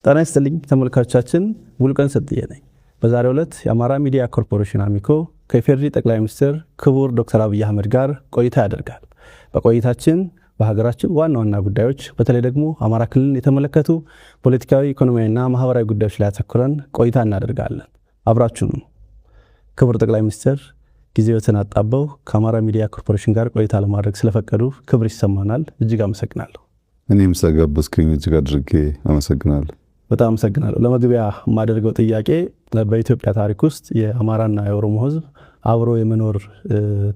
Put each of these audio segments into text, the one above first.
ጤና ይስጥልኝ ተመልካቾቻችን፣ ሙሉቀን ሰጥዬ ነኝ። በዛሬው ዕለት የአማራ ሚዲያ ኮርፖሬሽን አሚኮ ከኢፌዴሪ ጠቅላይ ሚኒስትር ክቡር ዶክተር አብይ አህመድ ጋር ቆይታ ያደርጋል። በቆይታችን በሀገራችን ዋና ዋና ጉዳዮች በተለይ ደግሞ አማራ ክልልን የተመለከቱ ፖለቲካዊ፣ ኢኮኖሚያዊና ማህበራዊ ጉዳዮች ላይ አተኩረን ቆይታ እናደርጋለን። አብራችሁን ክቡር ጠቅላይ ሚኒስትር ጊዜዎትን አጣበው ከአማራ ሚዲያ ኮርፖሬሽን ጋር ቆይታ ለማድረግ ስለፈቀዱ ክብር ይሰማናል። እጅግ አመሰግናለሁ። እኔም ስለጋበዝከኝ እጅግ አድርጌ አመሰግናለሁ። በጣም አመሰግናለሁ። ለመግቢያ የማደርገው ጥያቄ በኢትዮጵያ ታሪክ ውስጥ የአማራና የኦሮሞ ሕዝብ አብሮ የመኖር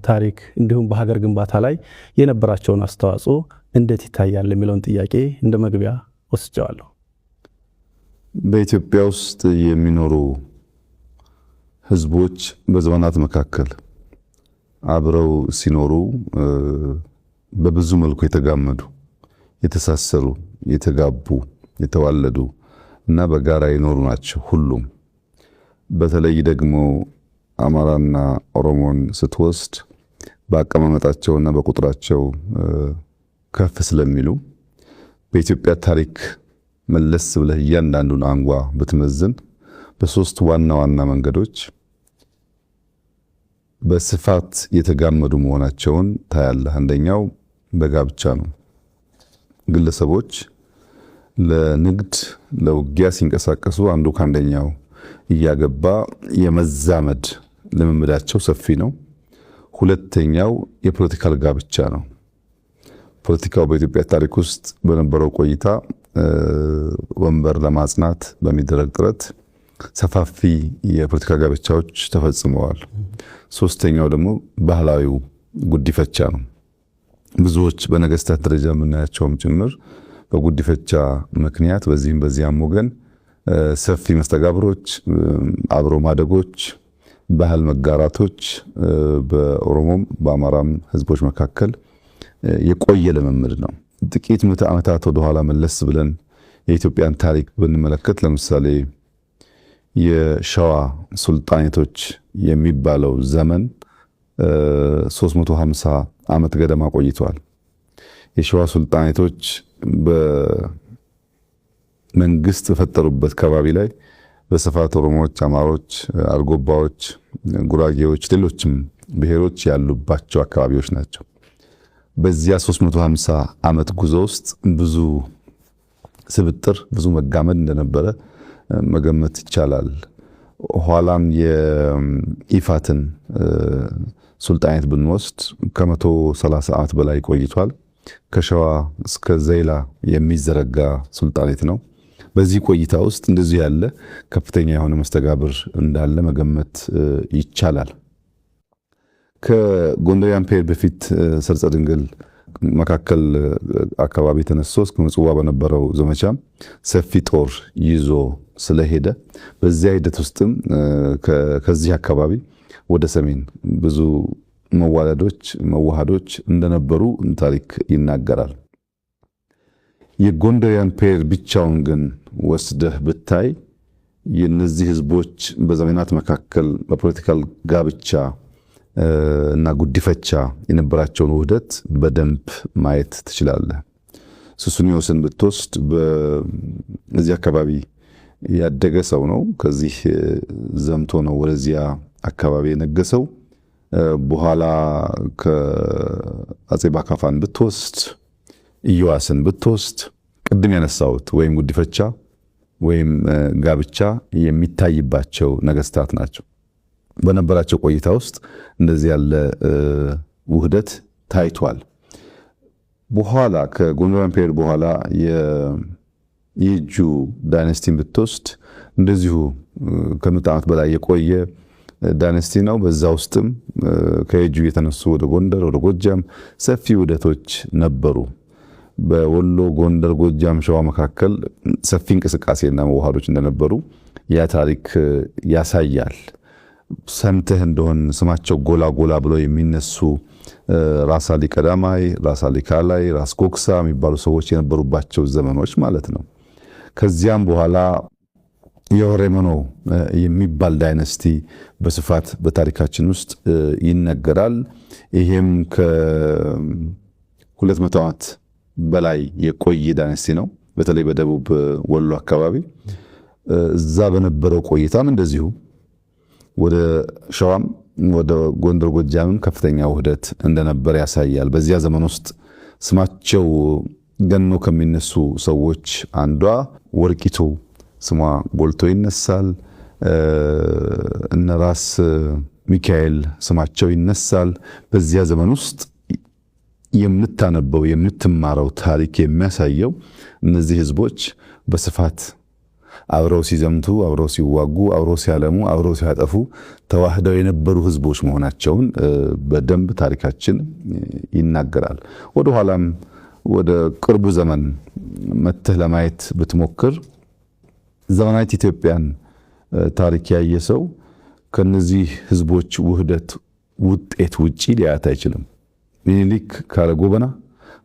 ታሪክ እንዲሁም በሀገር ግንባታ ላይ የነበራቸውን አስተዋጽኦ እንዴት ይታያል የሚለውን ጥያቄ እንደ መግቢያ ወስጀዋለሁ። በኢትዮጵያ ውስጥ የሚኖሩ ሕዝቦች በዘመናት መካከል አብረው ሲኖሩ በብዙ መልኩ የተጋመዱ፣ የተሳሰሩ፣ የተጋቡ፣ የተዋለዱ እና በጋራ የኖሩ ናቸው ሁሉም። በተለይ ደግሞ አማራና ኦሮሞን ስትወስድ በአቀማመጣቸውና በቁጥራቸው ከፍ ስለሚሉ በኢትዮጵያ ታሪክ መለስ ብለህ እያንዳንዱን አንጓ ብትመዝን በሶስት ዋና ዋና መንገዶች በስፋት የተጋመዱ መሆናቸውን ታያለህ። አንደኛው በጋብቻ ነው። ግለሰቦች ለንግድ ለውጊያ ሲንቀሳቀሱ አንዱ ካንደኛው እያገባ የመዛመድ ልምምዳቸው ሰፊ ነው። ሁለተኛው የፖለቲካል ጋብቻ ነው። ፖለቲካው በኢትዮጵያ ታሪክ ውስጥ በነበረው ቆይታ ወንበር ለማጽናት በሚደረግ ጥረት ሰፋፊ የፖለቲካ ጋብቻዎች ተፈጽመዋል። ሶስተኛው ደግሞ ባህላዊው ጉዲፈቻ ነው። ብዙዎች በነገስታት ደረጃ የምናያቸውም ጭምር በጉዲፈቻ ምክንያት በዚህም በዚያም ወገን ሰፊ መስተጋብሮች፣ አብሮ ማደጎች፣ ባህል መጋራቶች በኦሮሞም በአማራም ህዝቦች መካከል የቆየ ልምምድ ነው። ጥቂት ምዕተ ዓመታት ወደ ኋላ መለስ ብለን የኢትዮጵያን ታሪክ ብንመለከት ለምሳሌ የሸዋ ሱልጣኔቶች የሚባለው ዘመን 350 ዓመት ገደማ ቆይቷል። የሸዋ ሱልጣኔቶች በመንግስት በፈጠሩበት ከባቢ ላይ በስፋት ኦሮሞዎች፣ አማሮች፣ አርጎባዎች፣ ጉራጌዎች፣ ሌሎችም ብሔሮች ያሉባቸው አካባቢዎች ናቸው። በዚያ 350 ዓመት ጉዞ ውስጥ ብዙ ስብጥር፣ ብዙ መጋመድ እንደነበረ መገመት ይቻላል። ኋላም የኢፋትን ሱልጣኔት ብንወስድ ከ130 ዓመት በላይ ቆይቷል። ከሸዋ እስከ ዘይላ የሚዘረጋ ሱልጣኔት ነው። በዚህ ቆይታ ውስጥ እንደዚህ ያለ ከፍተኛ የሆነ መስተጋብር እንዳለ መገመት ይቻላል። ከጎንደሪያን ፔሪድ በፊት ሰርጸ ድንግል መካከል አካባቢ ተነስቶ እስከ ምጽዋ በነበረው ዘመቻ ሰፊ ጦር ይዞ ስለሄደ በዚያ ሂደት ውስጥም ከዚህ አካባቢ ወደ ሰሜን ብዙ መዋለዶች፣ መዋሃዶች እንደነበሩ ታሪክ ይናገራል። የጎንደሪያን ፔሪድ ብቻውን ግን ወስደህ ብታይ የነዚህ ህዝቦች በዘመናት መካከል በፖለቲካል ጋብቻ እና ጉዲፈቻ የነበራቸውን ውህደት በደንብ ማየት ትችላለህ። ሱስንዮስን ብትወስድ በዚህ አካባቢ ያደገ ሰው ነው። ከዚህ ዘምቶ ነው ወደዚያ አካባቢ የነገሰው። በኋላ ከአጼ ባካፋን ብትወስድ፣ ኢዮአስን ብትወስድ ቅድም ያነሳሁት ወይም ጉዲፈቻ ወይም ጋብቻ የሚታይባቸው ነገስታት ናቸው። በነበራቸው ቆይታ ውስጥ እንደዚህ ያለ ውህደት ታይቷል። በኋላ ከጎንደሪያን ፔሪድ በኋላ የየጁ ዳይናስቲን ብትወስድ እንደዚሁ ከምዕተ ዓመት በላይ የቆየ ዳይናስቲ ነው። በዛ ውስጥም ከየጁ የተነሱ ወደ ጎንደር፣ ወደ ጎጃም ሰፊ ውህደቶች ነበሩ። በወሎ፣ ጎንደር፣ ጎጃም፣ ሸዋ መካከል ሰፊ እንቅስቃሴና መዋሃዶች እንደነበሩ ያ ታሪክ ያሳያል። ሰምተህ እንደሆን ስማቸው ጎላ ጎላ ብለው የሚነሱ ራስ አሊ ቀዳማይ፣ ራስ አሊ ካላይ፣ ራስ ጎክሳ የሚባሉ ሰዎች የነበሩባቸው ዘመኖች ማለት ነው። ከዚያም በኋላ የኦሮሞ የሚባል ዳይናስቲ በስፋት በታሪካችን ውስጥ ይነገራል። ይሄም ከ200 ዓመት በላይ የቆየ ዳይናስቲ ነው። በተለይ በደቡብ ወሎ አካባቢ እዛ በነበረው ቆይታም እንደዚሁ ወደ ሸዋም ወደ ጎንደር ጎጃምም ከፍተኛ ውህደት እንደነበር ያሳያል። በዚያ ዘመን ውስጥ ስማቸው ገኖ ከሚነሱ ሰዎች አንዷ ወርቂቱ ስሟ ጎልቶ ይነሳል። እነ ራስ ሚካኤል ስማቸው ይነሳል። በዚያ ዘመን ውስጥ የምታነበው የምትማረው ታሪክ የሚያሳየው እነዚህ ህዝቦች በስፋት አብረው ሲዘምቱ፣ አብረው ሲዋጉ፣ አብረው ሲያለሙ፣ አብረው ሲያጠፉ ተዋህደው የነበሩ ህዝቦች መሆናቸውን በደንብ ታሪካችን ይናገራል። ወደ ኋላም ወደ ቅርቡ ዘመን መተህ ለማየት ብትሞክር ዘመናዊት ኢትዮጵያን ታሪክ ያየ ሰው ከነዚህ ህዝቦች ውህደት ውጤት ውጪ ሊያት አይችልም። ሚኒሊክ ካለ ጎበና፣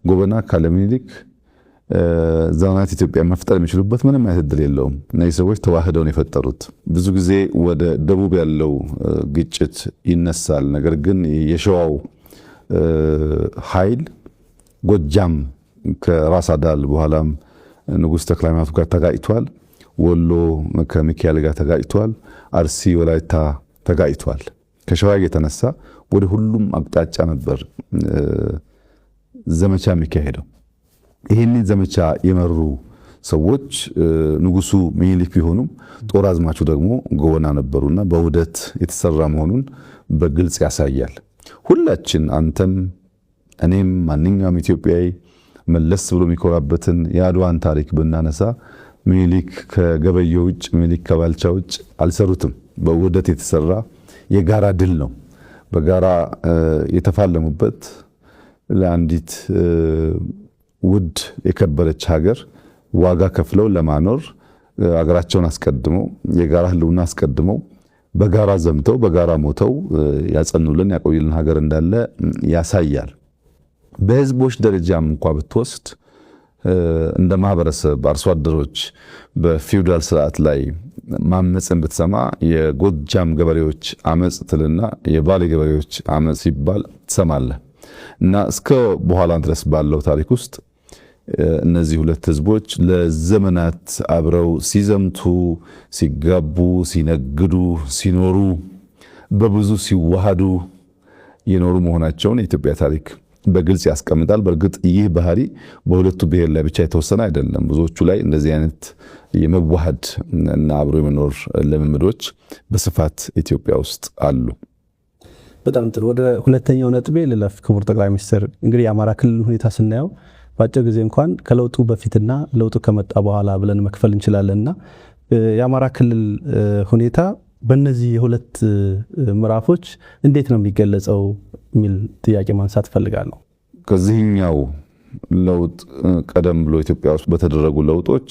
ጎበና ካለ ሚኒሊክ ዘመናዊት ኢትዮጵያ መፍጠር የሚችሉበት ምንም አይነት እድል የለውም። እነዚህ ሰዎች ተዋህደው ነው የፈጠሩት። ብዙ ጊዜ ወደ ደቡብ ያለው ግጭት ይነሳል። ነገር ግን የሸዋው ኃይል ጎጃም ከራስ አዳል በኋላም ንጉሥ ተክለ ሃይማኖት ጋር ተጋጭቷል። ወሎ ከሚካኤል ጋር ተጋጭቷል። አርሲ ወላይታ ተጋጭቷል። ከሸዋ የተነሳ ወደ ሁሉም አቅጣጫ ነበር ዘመቻ የሚካሄደው። ይህንን ዘመቻ የመሩ ሰዎች ንጉሱ ሚኒሊክ ቢሆኑም ጦር አዝማቹ ደግሞ ጎበና ነበሩና በውህደት የተሰራ መሆኑን በግልጽ ያሳያል። ሁላችን አንተም እኔም ማንኛውም ኢትዮጵያዊ መለስ ብሎ የሚኮራበትን የአድዋን ታሪክ ብናነሳ ሚኒሊክ ከገበየው ውጭ፣ ሚኒሊክ ከባልቻ ውጭ አልሰሩትም። በውህደት የተሰራ የጋራ ድል ነው። በጋራ የተፋለሙበት ለአንዲት ውድ የከበረች ሀገር ዋጋ ከፍለው ለማኖር ሀገራቸውን አስቀድመው የጋራ ህልውና አስቀድመው በጋራ ዘምተው በጋራ ሞተው ያጸኑልን ያቆዩልን ሀገር እንዳለ ያሳያል። በህዝቦች ደረጃም እንኳን ብትወስድ እንደ ማህበረሰብ አርሶ አደሮች በፊውዳል ስርዓት ላይ ማመፅን ብትሰማ የጎጃም ገበሬዎች አመፅ ትልና የባሌ ገበሬዎች አመፅ ሲባል ትሰማለህ። እና እስከ በኋላ ድረስ ባለው ታሪክ ውስጥ እነዚህ ሁለት ህዝቦች ለዘመናት አብረው ሲዘምቱ፣ ሲጋቡ፣ ሲነግዱ፣ ሲኖሩ በብዙ ሲዋሃዱ የኖሩ መሆናቸውን የኢትዮጵያ ታሪክ በግልጽ ያስቀምጣል። በእርግጥ ይህ ባህሪ በሁለቱ ብሔር ላይ ብቻ የተወሰነ አይደለም። ብዙዎቹ ላይ እንደዚህ አይነት የመዋሃድ እና አብሮ የመኖር ልምምዶች በስፋት ኢትዮጵያ ውስጥ አሉ። በጣም ጥሩ። ወደ ሁለተኛው ነጥቤ ልለፍ። ክቡር ጠቅላይ ሚኒስትር፣ እንግዲህ የአማራ ክልል ሁኔታ ስናየው በአጭር ጊዜ እንኳን ከለውጡ በፊትና ለውጡ ከመጣ በኋላ ብለን መክፈል እንችላለንና የአማራ ክልል ሁኔታ በእነዚህ የሁለት ምዕራፎች እንዴት ነው የሚገለጸው የሚል ጥያቄ ማንሳት ፈልጋለሁ። ከዚህኛው ለውጥ ቀደም ብሎ ኢትዮጵያ ውስጥ በተደረጉ ለውጦች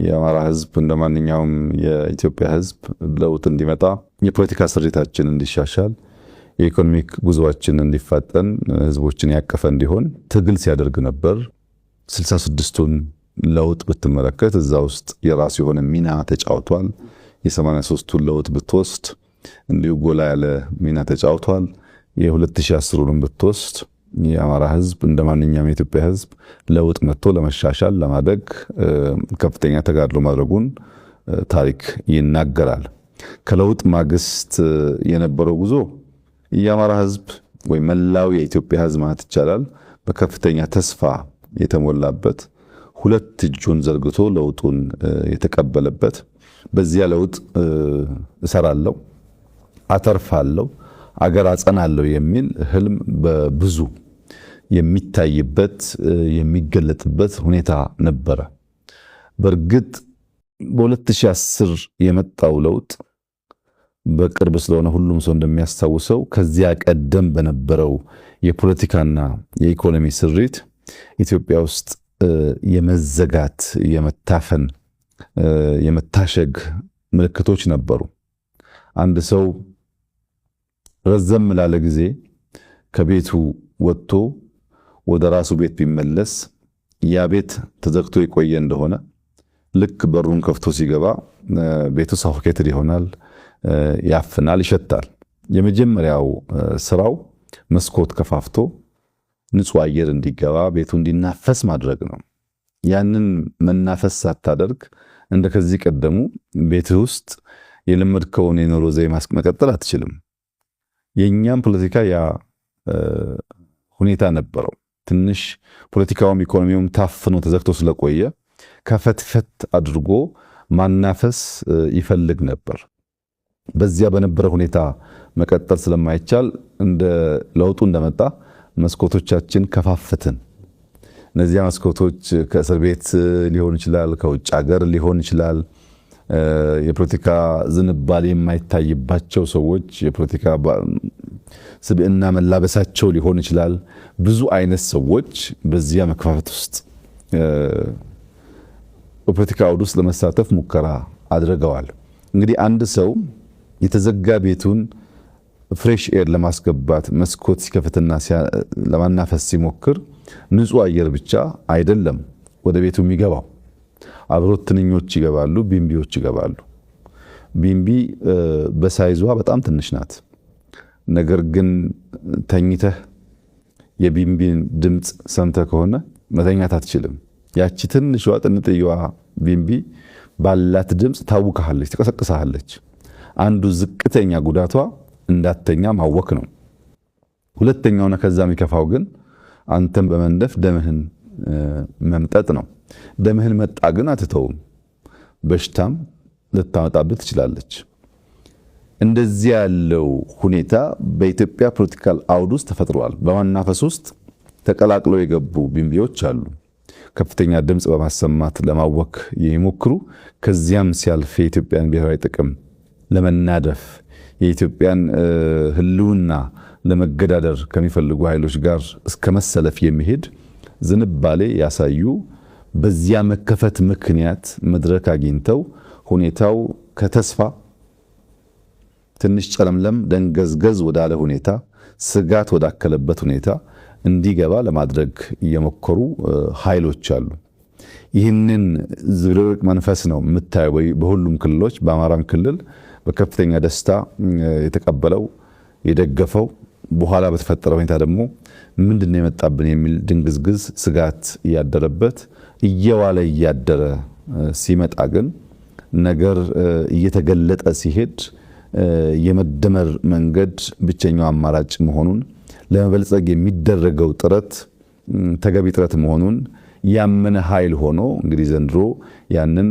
የአማራ ህዝብ እንደማንኛውም የኢትዮጵያ ህዝብ ለውጥ እንዲመጣ፣ የፖለቲካ ስሪታችን እንዲሻሻል፣ የኢኮኖሚክ ጉዞአችን እንዲፋጠን፣ ህዝቦችን ያቀፈ እንዲሆን ትግል ሲያደርግ ነበር። 66ቱን ለውጥ ብትመለከት እዛ ውስጥ የራሱ የሆነ ሚና ተጫውቷል። የ83ቱን ለውጥ ብትወስድ እንዲሁ ጎላ ያለ ሚና ተጫውቷል። የ2010ሩን ብትወስድ የአማራ ህዝብ እንደማንኛውም የኢትዮጵያ ህዝብ ለውጥ መጥቶ ለመሻሻል ለማደግ ከፍተኛ ተጋድሎ ማድረጉን ታሪክ ይናገራል። ከለውጥ ማግስት የነበረው ጉዞ የአማራ ህዝብ ወይ መላው የኢትዮጵያ ህዝብ ማለት ይቻላል በከፍተኛ ተስፋ የተሞላበት፣ ሁለት እጁን ዘርግቶ ለውጡን የተቀበለበት፣ በዚያ ለውጥ እሰራለሁ፣ አተርፋለሁ፣ አገር አጸናለሁ የሚል ህልም በብዙ የሚታይበት የሚገለጥበት ሁኔታ ነበረ። በእርግጥ በ2010 የመጣው ለውጥ በቅርብ ስለሆነ ሁሉም ሰው እንደሚያስታውሰው ከዚያ ቀደም በነበረው የፖለቲካና የኢኮኖሚ ስሪት ኢትዮጵያ ውስጥ የመዘጋት፣ የመታፈን፣ የመታሸግ ምልክቶች ነበሩ። አንድ ሰው ረዘም ላለ ጊዜ ከቤቱ ወጥቶ ወደ ራሱ ቤት ቢመለስ ያ ቤት ተዘግቶ የቆየ እንደሆነ ልክ በሩን ከፍቶ ሲገባ ቤቱ ሳፎኬትድ ይሆናል፣ ያፍናል፣ ይሸታል። የመጀመሪያው ስራው መስኮት ከፋፍቶ ንጹህ አየር እንዲገባ ቤቱ እንዲናፈስ ማድረግ ነው። ያንን መናፈስ ሳታደርግ እንደ ከዚህ ቀደሙ ቤትህ ውስጥ የለመድከውን የኑሮ ዘይ መቀጠል አትችልም። የኛም ፖለቲካ ያ ሁኔታ ነበረው። ትንሽ ፖለቲካውም ኢኮኖሚውም ታፍኖ ተዘግቶ ስለቆየ ከፈትፈት አድርጎ ማናፈስ ይፈልግ ነበር። በዚያ በነበረ ሁኔታ መቀጠል ስለማይቻል እንደ ለውጡ እንደመጣ መስኮቶቻችን ከፋፈትን። እነዚያ መስኮቶች ከእስር ቤት ሊሆን ይችላል፣ ከውጭ ሀገር ሊሆን ይችላል፣ የፖለቲካ ዝንባሌ የማይታይባቸው ሰዎች የፖለቲካ ስብዕና መላበሳቸው ሊሆን ይችላል። ብዙ አይነት ሰዎች በዚያ መከፋፈት ውስጥ በፖለቲካ አውድ ውስጥ ለመሳተፍ ሙከራ አድርገዋል። እንግዲህ አንድ ሰው የተዘጋ ቤቱን ፍሬሽ ኤር ለማስገባት መስኮት ሲከፍትና ለማናፈስ ሲሞክር ንጹህ አየር ብቻ አይደለም ወደ ቤቱ የሚገባው። አብሮት ትንኞች ይገባሉ፣ ቢምቢዎች ይገባሉ። ቢምቢ በሳይዟ በጣም ትንሽ ናት። ነገር ግን ተኝተህ የቢምቢን ድምፅ ሰምተህ ከሆነ መተኛት አትችልም። ያቺ ትንሿ ጥንጥየዋ ቢምቢ ባላት ድምፅ ታውካለች፣ ትቀሰቅሳለች። አንዱ ዝቅተኛ ጉዳቷ እንዳተኛ ማወክ ነው። ሁለተኛውና ከዛ የሚከፋው ግን አንተን በመንደፍ ደምህን መምጠጥ ነው። ደምህን መጣ ግን አትተውም፣ በሽታም ልታመጣብህ ትችላለች። እንደዚህ ያለው ሁኔታ በኢትዮጵያ ፖለቲካል አውድ ውስጥ ተፈጥሯል። በማናፈስ ውስጥ ተቀላቅለው የገቡ ቢምቢዎች አሉ፣ ከፍተኛ ድምፅ በማሰማት ለማወክ የሚሞክሩ፣ ከዚያም ሲያልፍ የኢትዮጵያን ብሔራዊ ጥቅም ለመናደፍ የኢትዮጵያን ሕልውና ለመገዳደር ከሚፈልጉ ኃይሎች ጋር እስከ መሰለፍ የሚሄድ ዝንባሌ ያሳዩ። በዚያ መከፈት ምክንያት መድረክ አግኝተው ሁኔታው ከተስፋ ትንሽ ጨለምለም ደንገዝገዝ ወዳለ ሁኔታ፣ ስጋት ወዳከለበት ሁኔታ እንዲገባ ለማድረግ እየሞከሩ ኃይሎች አሉ። ይህንን ዝብርቅርቅ መንፈስ ነው የምታየው በሁሉም ክልሎች። በአማራም ክልል በከፍተኛ ደስታ የተቀበለው የደገፈው፣ በኋላ በተፈጠረ ሁኔታ ደግሞ ምንድነው የመጣብን የሚል ድንግዝግዝ ስጋት እያደረበት እየዋለ እያደረ ሲመጣ ግን ነገር እየተገለጠ ሲሄድ የመደመር መንገድ ብቸኛው አማራጭ መሆኑን፣ ለመበልጸግ የሚደረገው ጥረት ተገቢ ጥረት መሆኑን ያመነ ኃይል ሆኖ እንግዲህ ዘንድሮ ያንን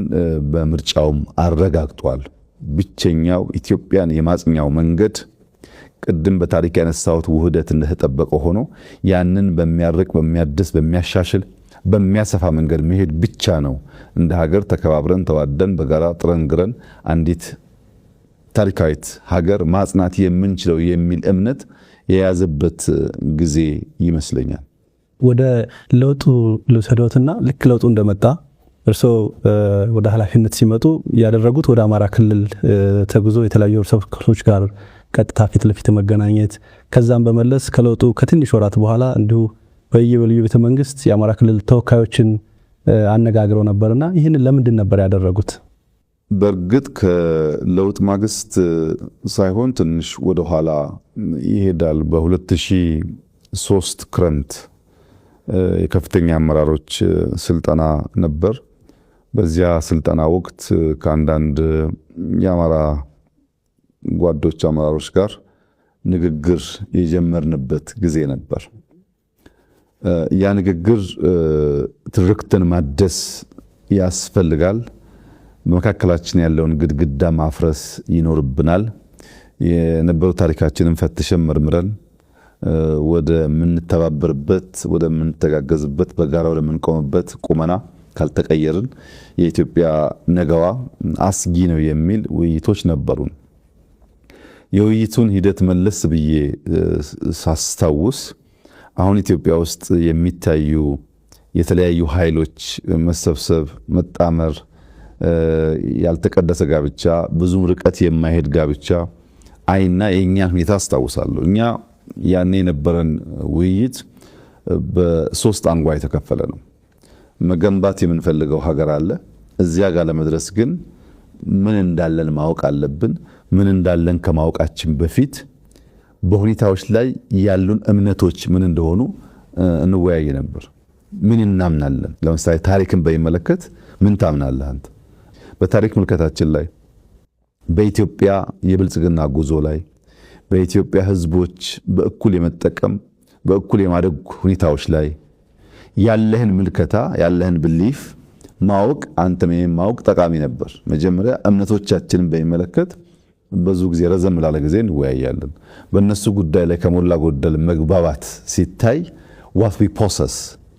በምርጫውም አረጋግጧል። ብቸኛው ኢትዮጵያን የማጽኛው መንገድ ቅድም በታሪክ ያነሳሁት ውህደት እንደተጠበቀ ሆኖ ያንን በሚያርቅ፣ በሚያድስ፣ በሚያሻሽል፣ በሚያሰፋ መንገድ መሄድ ብቻ ነው እንደ ሀገር ተከባብረን ተዋደን በጋራ ጥረን ግረን አንዲት ታሪካዊት ሀገር ማጽናት የምንችለው የሚል እምነት የያዘበት ጊዜ ይመስለኛል። ወደ ለውጡ ልውሰዶትና ልክ ለውጡ እንደመጣ እርስዎ ወደ ኃላፊነት ሲመጡ ያደረጉት ወደ አማራ ክልል ተጉዞ የተለያዩ ሰዎች ጋር ቀጥታ ፊት ለፊት መገናኘት፣ ከዛም በመለስ ከለውጡ ከትንሽ ወራት በኋላ እንዲሁ በየበልዩ ቤተ መንግስት የአማራ ክልል ተወካዮችን አነጋግረው ነበርና ይህንን ለምንድን ነበር ያደረጉት? በእርግጥ ከለውጥ ማግስት ሳይሆን ትንሽ ወደ ኋላ ይሄዳል። በ2003 ክረምት የከፍተኛ አመራሮች ስልጠና ነበር። በዚያ ስልጠና ወቅት ከአንዳንድ የአማራ ጓዶች አመራሮች ጋር ንግግር የጀመርንበት ጊዜ ነበር። ያ ንግግር ትርክትን ማደስ ያስፈልጋል። በመካከላችን ያለውን ግድግዳ ማፍረስ ይኖርብናል። የነበሩ ታሪካችንን ፈትሸን መርምረን ወደ ምንተባበርበት፣ ወደ ምንተጋገዝበት፣ በጋራ ወደ ምንቆምበት ቁመና ካልተቀየርን የኢትዮጵያ ነገዋ አስጊ ነው የሚል ውይይቶች ነበሩን። የውይይቱን ሂደት መለስ ብዬ ሳስታውስ አሁን ኢትዮጵያ ውስጥ የሚታዩ የተለያዩ ኃይሎች መሰብሰብ፣ መጣመር፣ ያልተቀደሰ ጋብቻ፣ ብዙም ርቀት የማይሄድ ጋብቻ አይና የእኛን ሁኔታ አስታውሳለሁ። እኛ ያኔ የነበረን ውይይት በሶስት አንጓ የተከፈለ ነው። መገንባት የምንፈልገው ሀገር አለ። እዚያ ጋር ለመድረስ ግን ምን እንዳለን ማወቅ አለብን። ምን እንዳለን ከማወቃችን በፊት በሁኔታዎች ላይ ያሉን እምነቶች ምን እንደሆኑ እንወያይ ነበር። ምን እናምናለን? ለምሳሌ ታሪክን በሚመለከት ምን ታምናለህ አንተ? በታሪክ ምልከታችን ላይ በኢትዮጵያ የብልጽግና ጉዞ ላይ በኢትዮጵያ ህዝቦች በእኩል የመጠቀም በእኩል የማደግ ሁኔታዎች ላይ ያለህን ምልከታ ያለህን ብሊፍ ማወቅ አንተም ማወቅ ጠቃሚ ነበር። መጀመሪያ እምነቶቻችንን በሚመለከት ብዙ ጊዜ ረዘም ላለ ጊዜ እንወያያለን። በእነሱ ጉዳይ ላይ ከሞላ ጎደል መግባባት ሲታይ what we possess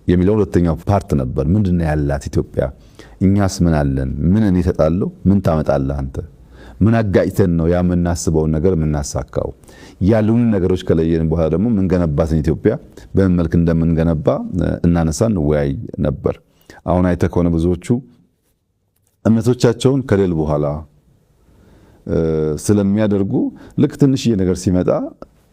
የሚለው ሁለተኛው ፓርት ነበር። ምንድነው ያላት ኢትዮጵያ? እኛስ ምን አለን? ምን እኔ እሰጣለሁ? ምን ታመጣለህ አንተ? ምን አጋጭተን ነው የምናስበውን ነገር የምናሳካው? ያሉን ነገሮች ከለየን በኋላ ደግሞ ምን ገነባትን ኢትዮጵያ በምን መልክ እንደምንገነባ እናነሳ እንወያይ ነበር። አሁን አይተህ ከሆነ ብዙዎቹ እምነቶቻቸውን ከሌል በኋላ ስለሚያደርጉ ልክ ትንሽዬ ነገር ሲመጣ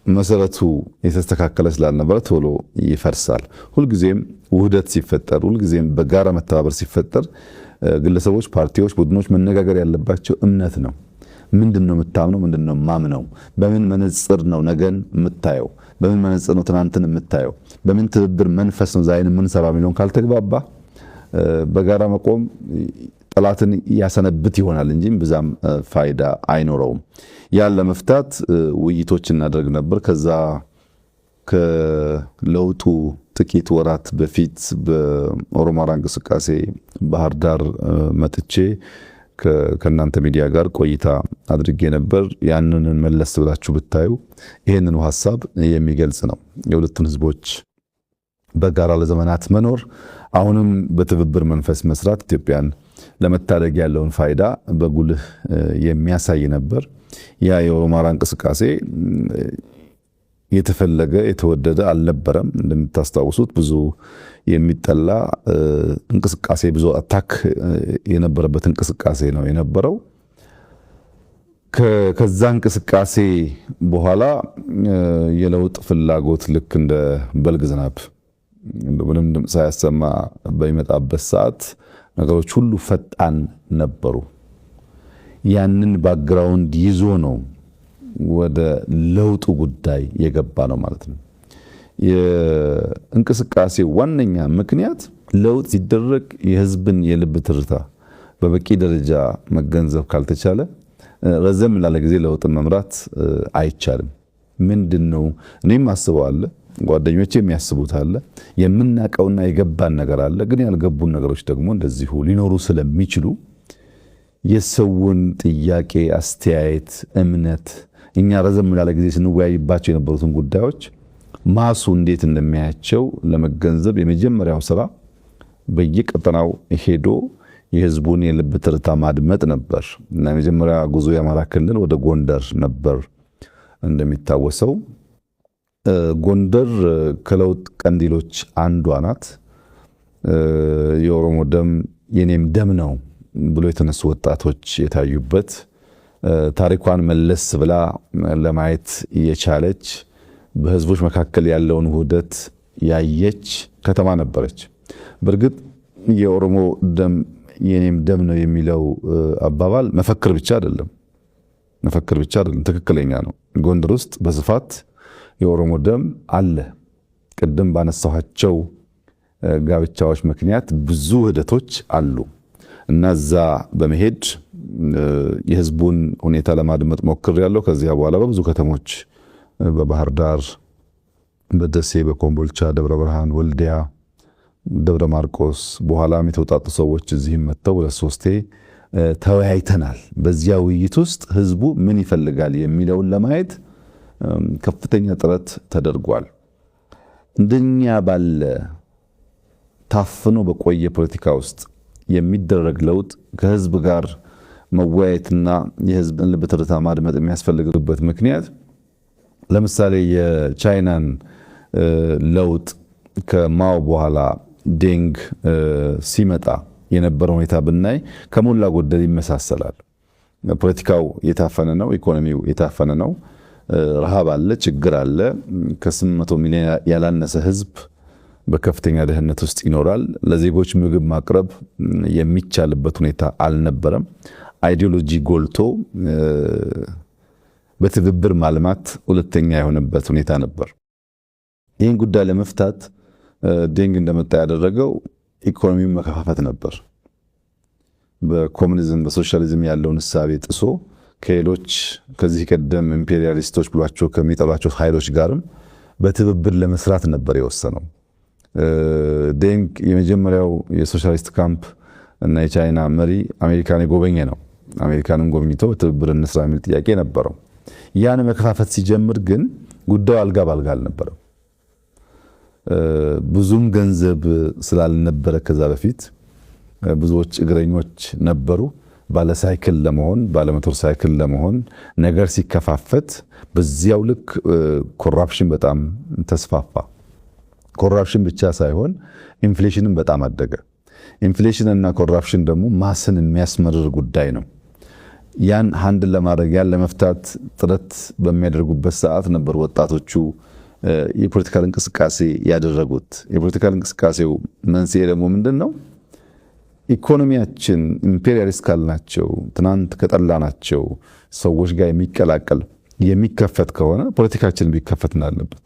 መሰረቱ የተስተካከለ ስላልነበረ ቶሎ ይፈርሳል። ሁልጊዜም ውህደት ሲፈጠር፣ ሁልጊዜም በጋራ መተባበር ሲፈጠር ግለሰቦች፣ ፓርቲዎች፣ ቡድኖች መነጋገር ያለባቸው እምነት ነው። ምንድነው የምታምነው? ምንድነው ማምነው? በምን መነጽር ነው ነገን የምታየው? በምን መነጽር ነው ትናንትን የምታየው? በምን ትብብር መንፈስ ነው ዛሬን የምንሰራው የሚለውን ካልተግባባ በጋራ መቆም ጠላትን ያሰነብት ይሆናል እንጂ ብዛም ፋይዳ አይኖረውም። ያን ለመፍታት ውይይቶች እናደርግ ነበር። ከዛ ከለውጡ ጥቂት ወራት በፊት በኦሮማራ እንቅስቃሴ ባህር ዳር መጥቼ ከእናንተ ሚዲያ ጋር ቆይታ አድርጌ ነበር። ያንን መለስ ብላችሁ ብታዩ ይሄንን ሐሳብ የሚገልጽ ነው። የሁለቱን ህዝቦች በጋራ ለዘመናት መኖር፣ አሁንም በትብብር መንፈስ መስራት ኢትዮጵያን ለመታደግ ያለውን ፋይዳ በጉልህ የሚያሳይ ነበር። ያ የኦሮማራ እንቅስቃሴ የተፈለገ የተወደደ አልነበረም። እንደምታስታውሱት ብዙ የሚጠላ እንቅስቃሴ፣ ብዙ አታክ የነበረበት እንቅስቃሴ ነው የነበረው። ከዛ እንቅስቃሴ በኋላ የለውጥ ፍላጎት ልክ እንደ በልግ ዝናብ ምንም ድምፅ ሳያሰማ በሚመጣበት ሰዓት ነገሮች ሁሉ ፈጣን ነበሩ። ያንን ባክግራውንድ ይዞ ነው ወደ ለውጡ ጉዳይ የገባ ነው ማለት ነው። የእንቅስቃሴ ዋነኛ ምክንያት ለውጥ ሲደረግ የህዝብን የልብ ትርታ በበቂ ደረጃ መገንዘብ ካልተቻለ ረዘም ላለ ጊዜ ለውጥን መምራት አይቻልም። ምንድነው እኔም አስበዋለሁ፣ ጓደኞቼ የሚያስቡት አለ፣ የምናቀውና የገባን ነገር አለ። ግን ያልገቡን ነገሮች ደግሞ እንደዚሁ ሊኖሩ ስለሚችሉ የሰውን ጥያቄ፣ አስተያየት፣ እምነት እኛ ረዘም ላለ ጊዜ ስንወያይባቸው የነበሩትን ጉዳዮች ማሱ እንዴት እንደሚያያቸው ለመገንዘብ የመጀመሪያው ስራ በየቀጠናው ሄዶ የህዝቡን የልብ ትርታ ማድመጥ ነበር እና የመጀመሪያ ጉዞ የአማራ ክልል ወደ ጎንደር ነበር። እንደሚታወሰው ጎንደር ከለውጥ ቀንዲሎች አንዷ ናት። የኦሮሞ ደም የኔም ደም ነው ብሎ የተነሱ ወጣቶች የታዩበት፣ ታሪኳን መለስ ብላ ለማየት የቻለች፣ በህዝቦች መካከል ያለውን ውህደት ያየች ከተማ ነበረች። በእርግጥ የኦሮሞ ደም የኔም ደም ነው የሚለው አባባል መፈክር ብቻ አይደለም፣ ትክክለኛ ነው። ጎንደር ውስጥ በስፋት የኦሮሞ ደም አለ። ቅድም ባነሳኋቸው ጋብቻዎች ምክንያት ብዙ ውህደቶች አሉ እና እዛ በመሄድ የህዝቡን ሁኔታ ለማድመጥ ሞክሬያለሁ። ከዚያ በኋላ በብዙ ከተሞች በባህር ዳር፣ በደሴ፣ በኮምቦልቻ፣ ደብረ ብርሃን፣ ወልዲያ፣ ደብረ ማርቆስ በኋላም የተውጣጡ ሰዎች እዚህም መጥተው ሁለት ሶስቴ ተወያይተናል። በዚያ ውይይት ውስጥ ህዝቡ ምን ይፈልጋል የሚለውን ለማየት ከፍተኛ ጥረት ተደርጓል። እንደኛ ባለ ታፍኖ በቆየ ፖለቲካ ውስጥ የሚደረግ ለውጥ ከህዝብ ጋር መወያየትና የህዝብን ልብ ትርታ ማድመጥ የሚያስፈልግበት ምክንያት ለምሳሌ የቻይናን ለውጥ ከማኦ በኋላ ዴንግ ሲመጣ የነበረው ሁኔታ ብናይ ከሞላ ጎደል ይመሳሰላል። ፖለቲካው የታፈነ ነው፣ ኢኮኖሚው የታፈነ ነው፣ ረሃብ አለ፣ ችግር አለ። ከ800 ሚሊዮን ያላነሰ ህዝብ በከፍተኛ ድህነት ውስጥ ይኖራል። ለዜጎች ምግብ ማቅረብ የሚቻልበት ሁኔታ አልነበረም። አይዲዮሎጂ ጎልቶ በትብብር ማልማት ሁለተኛ የሆነበት ሁኔታ ነበር። ይህን ጉዳይ ለመፍታት ዴንግ እንደመጣ ያደረገው ኢኮኖሚውን መከፋፈት ነበር። በኮሙኒዝም በሶሻሊዝም ያለውን እሳቤ ጥሶ ከሌሎች ከዚህ ቀደም ኢምፔሪያሊስቶች ብሏቸው ከሚጠሏቸው ኃይሎች ጋርም በትብብር ለመስራት ነበር የወሰነው። ዴንግ የመጀመሪያው የሶሻሊስት ካምፕ እና የቻይና መሪ አሜሪካን የጎበኘ ነው። አሜሪካንን ጎብኝቶ በትብብር እንስራ የሚል ጥያቄ ነበረው። ያን መከፋፈት ሲጀምር ግን ጉዳዩ አልጋ ባልጋ አልነበረም። ብዙም ገንዘብ ስላልነበረ ከዛ በፊት ብዙዎች እግረኞች ነበሩ። ባለ ሳይክል ለመሆን ባለ ሞተር ሳይክል ለመሆን ነገር ሲከፋፈት በዚያው ልክ ኮራፕሽን በጣም ተስፋፋ። ኮራፕሽን ብቻ ሳይሆን ኢንፍሌሽንም በጣም አደገ። ኢንፍሌሽን እና ኮራፕሽን ደግሞ ማስን የሚያስመርር ጉዳይ ነው። ያን ሃንድል ለማድረግ ያን ለመፍታት ጥረት በሚያደርጉበት ሰዓት ነበር ወጣቶቹ የፖለቲካል እንቅስቃሴ ያደረጉት። የፖለቲካል እንቅስቃሴው መንስኤ ደግሞ ምንድነው? ኢኮኖሚያችን ኢምፔሪያሊስት ካልናቸው ትናንት ከጠላናቸው ሰዎች ጋር የሚቀላቀል የሚከፈት ከሆነ ፖለቲካችን ቢከፈት እንዳለበት፣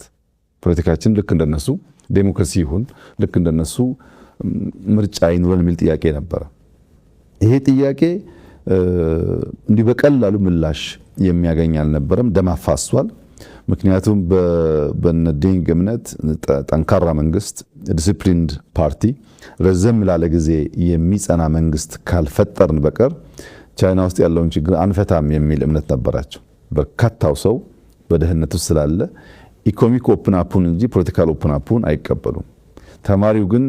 ፖለቲካችን ልክ እንደነሱ ዴሞክራሲ ይሁን፣ ልክ እንደነሱ ምርጫ ይኑረን የሚል ጥያቄ ነበረ። ይሄ ጥያቄ እንዲህ በቀላሉ ምላሽ የሚያገኝ አልነበረም። ደም አፋሷል። ምክንያቱም በነዴንግ እምነት ጠንካራ መንግስት፣ ዲሲፕሊንድ ፓርቲ፣ ረዘም ላለ ጊዜ የሚጸና መንግስት ካልፈጠርን በቀር ቻይና ውስጥ ያለውን ችግር አንፈታም የሚል እምነት ነበራቸው። በርካታው ሰው በደህንነት ውስጥ ስላለ ኢኮኖሚክ ኦፕን አፑን እንጂ ፖለቲካል ኦፕን አፑን አይቀበሉም። ተማሪው ግን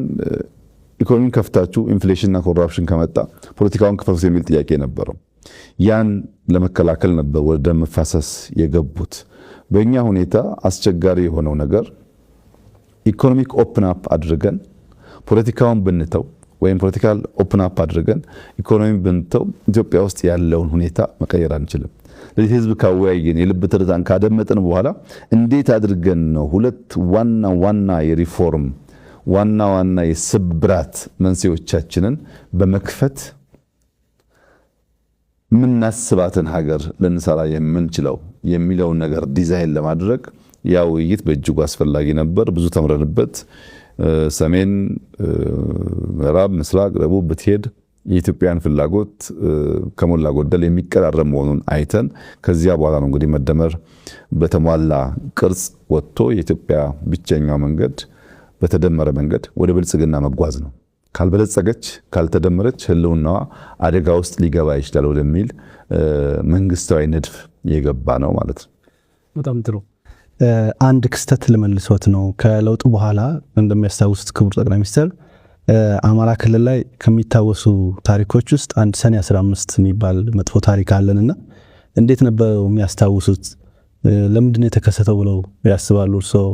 ኢኮኖሚን ከፍታችሁ ኢንፍሌሽንና ኮራፕሽን ከመጣ ፖለቲካውን ክፈቱት የሚል ጥያቄ ነበረው። ያን ለመከላከል ነበር ወደ ደም መፋሰስ የገቡት። በእኛ ሁኔታ አስቸጋሪ የሆነው ነገር ኢኮኖሚክ ኦፕን አፕ አድርገን ፖለቲካውን ብንተው ወይም ፖለቲካል ኦፕን አፕ አድርገን ኢኮኖሚ ብንተው ኢትዮጵያ ውስጥ ያለውን ሁኔታ መቀየር አንችልም። ለዚህ ህዝብ ካወያየን የልብ ትርታን ካደመጥን በኋላ እንዴት አድርገን ነው ሁለት ዋና የሪፎርም ዋና የስብራት መንስኤዎቻችንን በመክፈት ምናስባትን ሀገር ልንሰራ የምንችለው የሚለውን ነገር ዲዛይን ለማድረግ ያ ውይይት በእጅጉ አስፈላጊ ነበር። ብዙ ተምረንበት ሰሜን፣ ምዕራብ፣ ምስራቅ፣ ደቡብ ብትሄድ የኢትዮጵያን ፍላጎት ከሞላ ጎደል የሚቀራረብ መሆኑን አይተን ከዚያ በኋላ ነው እንግዲህ መደመር በተሟላ ቅርጽ ወጥቶ የኢትዮጵያ ብቸኛው መንገድ በተደመረ መንገድ ወደ ብልጽግና መጓዝ ነው። ካልበለጸገች ካልተደመረች ህልውናዋ አደጋ ውስጥ ሊገባ ይችላል ወደሚል መንግስታዊ ንድፍ የገባ ነው ማለት ነው። በጣም ጥሩ። አንድ ክስተት ልመልሶት ነው። ከለውጡ በኋላ እንደሚያስታውሱት ክቡር ጠቅላይ ሚኒስትር አማራ ክልል ላይ ከሚታወሱ ታሪኮች ውስጥ አንድ ሰኔ 15 የሚባል መጥፎ ታሪክ አለንና እንዴት ነበር የሚያስታውሱት? ለምንድን ነው የተከሰተው ብለው ያስባሉ እርስዎ?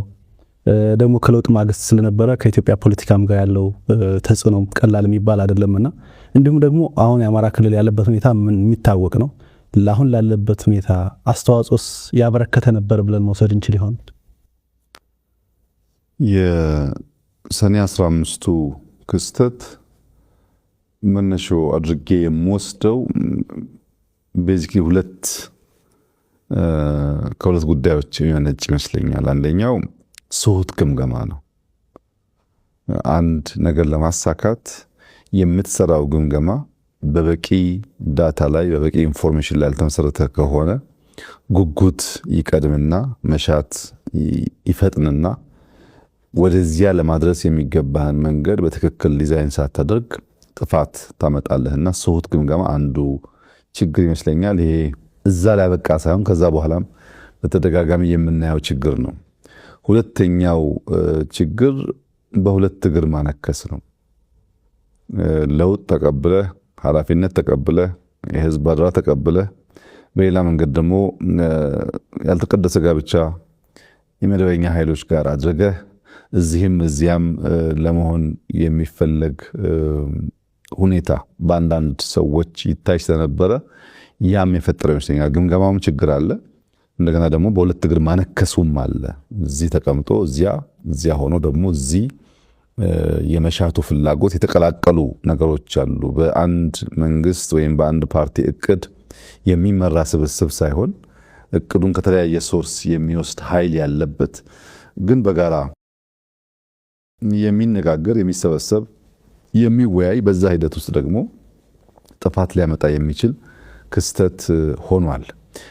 ደግሞ ከለውጥ ማግስት ስለነበረ ከኢትዮጵያ ፖለቲካም ጋር ያለው ተጽዕኖ ቀላል የሚባል አይደለምና እንዲሁም ደግሞ አሁን የአማራ ክልል ያለበት ሁኔታ የሚታወቅ ነው። ለአሁን ላለበት ሁኔታ አስተዋጽኦስ ያበረከተ ነበር ብለን መውሰድ እንችል ይሆን? የሰኔ 15ቱ ክስተት መነሻው አድርጌ የምወስደው ቤዚክሊ ከሁለት ጉዳዮች የሚመነጭ ይመስለኛል። አንደኛው ስሁት ግምገማ ነው። አንድ ነገር ለማሳካት የምትሰራው ግምገማ በበቂ ዳታ ላይ በበቂ ኢንፎርሜሽን ላይ ያልተመሰረተ ከሆነ ጉጉት ይቀድምና መሻት ይፈጥንና ወደዚያ ለማድረስ የሚገባህን መንገድ በትክክል ዲዛይን ሳታደርግ ጥፋት ታመጣለህና ስሁት ግምገማ አንዱ ችግር ይመስለኛል። ይሄ እዛ ላይ በቃ ሳይሆን ከዛ በኋላም በተደጋጋሚ የምናየው ችግር ነው። ሁለተኛው ችግር በሁለት እግር ማነከስ ነው። ለውጥ ተቀብለህ ኃላፊነት ተቀብለህ የህዝብ አደራ ተቀብለህ በሌላ መንገድ ደግሞ ያልተቀደሰ ጋብቻ የመደበኛ ኃይሎች ጋር አድርገህ እዚህም እዚያም ለመሆን የሚፈለግ ሁኔታ በአንዳንድ ሰዎች ይታይ ስለነበረ ያም የፈጠረው ይመስለኛል። ግምገማውም ችግር አለ። እንደገና ደግሞ በሁለት እግር ማነከሱም አለ። እዚህ ተቀምጦ እዚያ ሆኖ ደግሞ እዚህ የመሻቱ ፍላጎት የተቀላቀሉ ነገሮች አሉ። በአንድ መንግስት ወይም በአንድ ፓርቲ እቅድ የሚመራ ስብስብ ሳይሆን እቅዱን ከተለያየ ሶርስ የሚወስድ ኃይል ያለበት ግን በጋራ የሚነጋገር የሚሰበሰብ የሚወያይ በዛ ሂደት ውስጥ ደግሞ ጥፋት ሊያመጣ የሚችል ክስተት ሆኗል።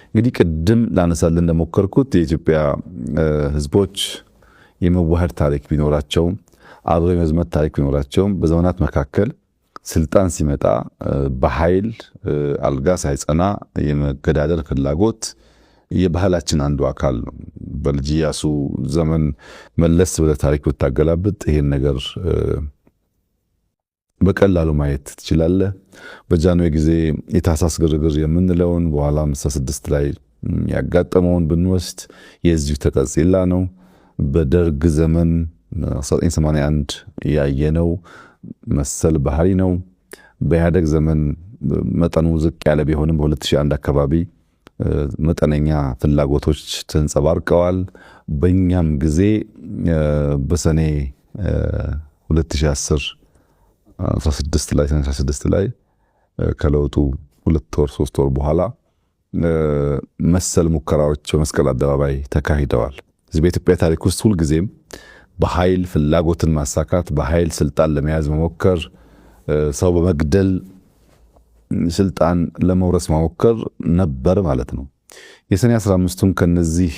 እንግዲህ ቅድም ላነሳልን እንደሞከርኩት የኢትዮጵያ ህዝቦች የመዋሃድ ታሪክ ቢኖራቸውም አብሮ የመዝመት ታሪክ ቢኖራቸውም በዘመናት መካከል ስልጣን ሲመጣ በኃይል አልጋ ሳይጸና የመገዳደር ፍላጎት የባህላችን አንዱ አካል ነው። በልጅ ኢያሱ ዘመን መለስ ብለህ ታሪክ ብታገላብጥ ይሄን ነገር በቀላሉ ማየት ትችላለህ። በጃንሆይ ጊዜ የታህሳስ ግርግር የምንለውን በኋላ 56 ላይ ያጋጠመውን ብንወስድ የዚሁ ተቀጽላ ነው። በደርግ ዘመን 1981 ያየነው መሰል ባህሪ ነው። በኢህአደግ ዘመን መጠኑ ዝቅ ያለ ቢሆንም በ2001 አካባቢ መጠነኛ ፍላጎቶች ተንጸባርቀዋል። በእኛም ጊዜ በሰኔ 2010 16 ላይ ከለውጡ 2 ወር 3 ወር በኋላ መሰል ሙከራዎች በመስቀል አደባባይ ተካሂደዋል። እዚህ በኢትዮጵያ ታሪክ ውስጥ ሁልጊዜም በኃይል ፍላጎትን ማሳካት፣ በኃይል ስልጣን ለመያዝ መሞከር፣ ሰው በመግደል ስልጣን ለመውረስ መሞከር ነበር ማለት ነው። የሰኔ 15ቱን ከነዚህ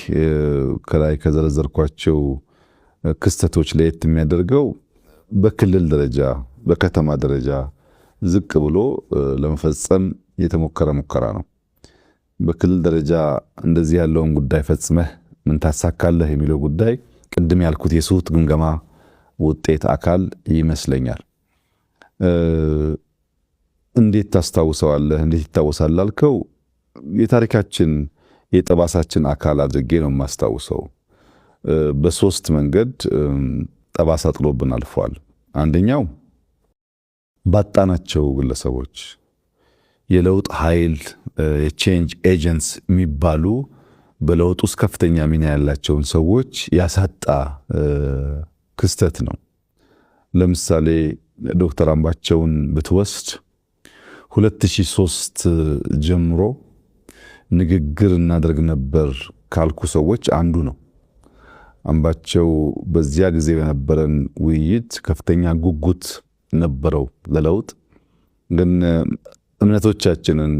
ከላይ ከዘረዘርኳቸው ክስተቶች ለየት የሚያደርገው በክልል ደረጃ በከተማ ደረጃ ዝቅ ብሎ ለመፈጸም የተሞከረ ሙከራ ነው። በክልል ደረጃ እንደዚህ ያለውን ጉዳይ ፈጽመህ ምን ታሳካለህ የሚለው ጉዳይ ቅድም ያልኩት የስሁት ግምገማ ውጤት አካል ይመስለኛል። እንዴት ታስታውሰዋለህ? እንዴት ይታወሳል ላልከው የታሪካችን የጠባሳችን አካል አድርጌ ነው የማስታውሰው። በሶስት መንገድ ጠባሳ ጥሎብን አልፏል። አንደኛው ባጣናቸው ግለሰቦች የለውጥ ኃይል የቼንጅ ኤጀንትስ የሚባሉ በለውጥ ውስጥ ከፍተኛ ሚና ያላቸውን ሰዎች ያሳጣ ክስተት ነው። ለምሳሌ ዶክተር አምባቸውን ብትወስድ 2003 ጀምሮ ንግግር እናደርግ ነበር ካልኩ ሰዎች አንዱ ነው። አምባቸው በዚያ ጊዜ በነበረን ውይይት ከፍተኛ ጉጉት ነበረው ለለውጥ። ግን እምነቶቻችንን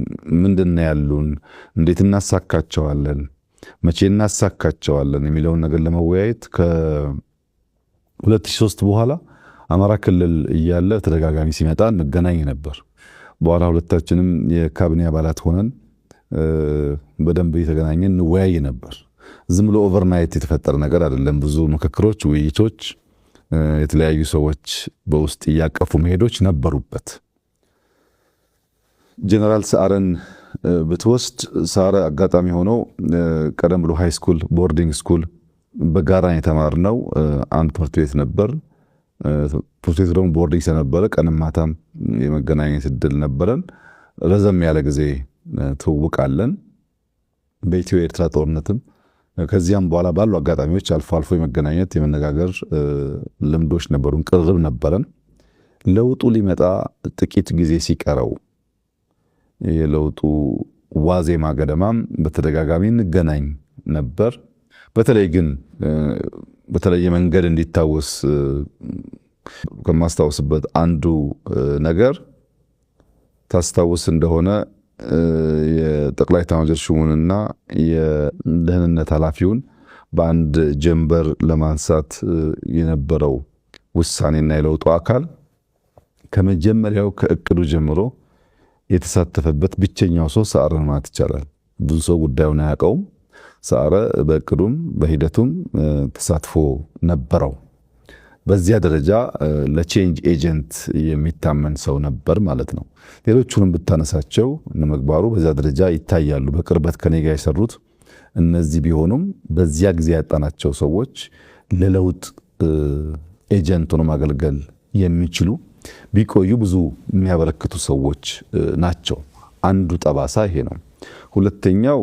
ምንድነው ያሉን፣ እንዴት እናሳካቸዋለን፣ መቼ እናሳካቸዋለን የሚለውን ነገር ለመወያየት ከ2003 በኋላ አማራ ክልል እያለ ተደጋጋሚ ሲመጣ እንገናኝ ነበር። በኋላ ሁለታችንም የካቢኔ አባላት ሆነን በደንብ እየተገናኘን እንወያይ ነበር። ዝም ብሎ ኦቨርናይት የተፈጠረ ነገር አይደለም። ብዙ ምክክሮች፣ ውይይቶች፣ የተለያዩ ሰዎች በውስጥ እያቀፉ መሄዶች ነበሩበት። ጀነራል ሰዓረን ብትወስድ ሰዓረ አጋጣሚ ሆኖ ቀደም ብሎ ሃይ ስኩል ቦርዲንግ ስኩል በጋራ የተማርነው አንድ ትምህርት ቤት ነበር። ትምህርት ቤቱ ደግሞ ቦርዲንግ ስለነበረ ቀንም ማታም የመገናኘት እድል ነበረን። ረዘም ያለ ጊዜ ትውውቃለን። በኢትዮ ኤርትራ ጦርነትም ከዚያም በኋላ ባሉ አጋጣሚዎች አልፎ አልፎ የመገናኘት የመነጋገር ልምዶች ነበሩን፣ ቅርብ ነበረን። ለውጡ ሊመጣ ጥቂት ጊዜ ሲቀረው የለውጡ ዋዜማ ገደማም በተደጋጋሚ እንገናኝ ነበር። በተለይ ግን በተለየ መንገድ እንዲታወስ ከማስታወስበት አንዱ ነገር ታስታውስ እንደሆነ የጠቅላይ ኤታማዦር ሹሙንና የደህንነት ኃላፊውን በአንድ ጀንበር ለማንሳት የነበረው ውሳኔና የለውጡ አካል ከመጀመሪያው ከእቅዱ ጀምሮ የተሳተፈበት ብቸኛው ሰው ሰዓረን ማለት ይቻላል። ብዙ ሰው ጉዳዩን አያውቀውም። ሰዓረ በእቅዱም በሂደቱም ተሳትፎ ነበረው። በዚያ ደረጃ ለቼንጅ ኤጀንት የሚታመን ሰው ነበር ማለት ነው። ሌሎቹንም ብታነሳቸው እነመግባሩ በዚያ ደረጃ ይታያሉ። በቅርበት ከኔ ጋር የሰሩት እነዚህ ቢሆኑም በዚያ ጊዜ ያጣናቸው ሰዎች ለለውጥ ኤጀንት ሆኖ ማገልገል የሚችሉ ቢቆዩ ብዙ የሚያበረክቱ ሰዎች ናቸው። አንዱ ጠባሳ ይሄ ነው። ሁለተኛው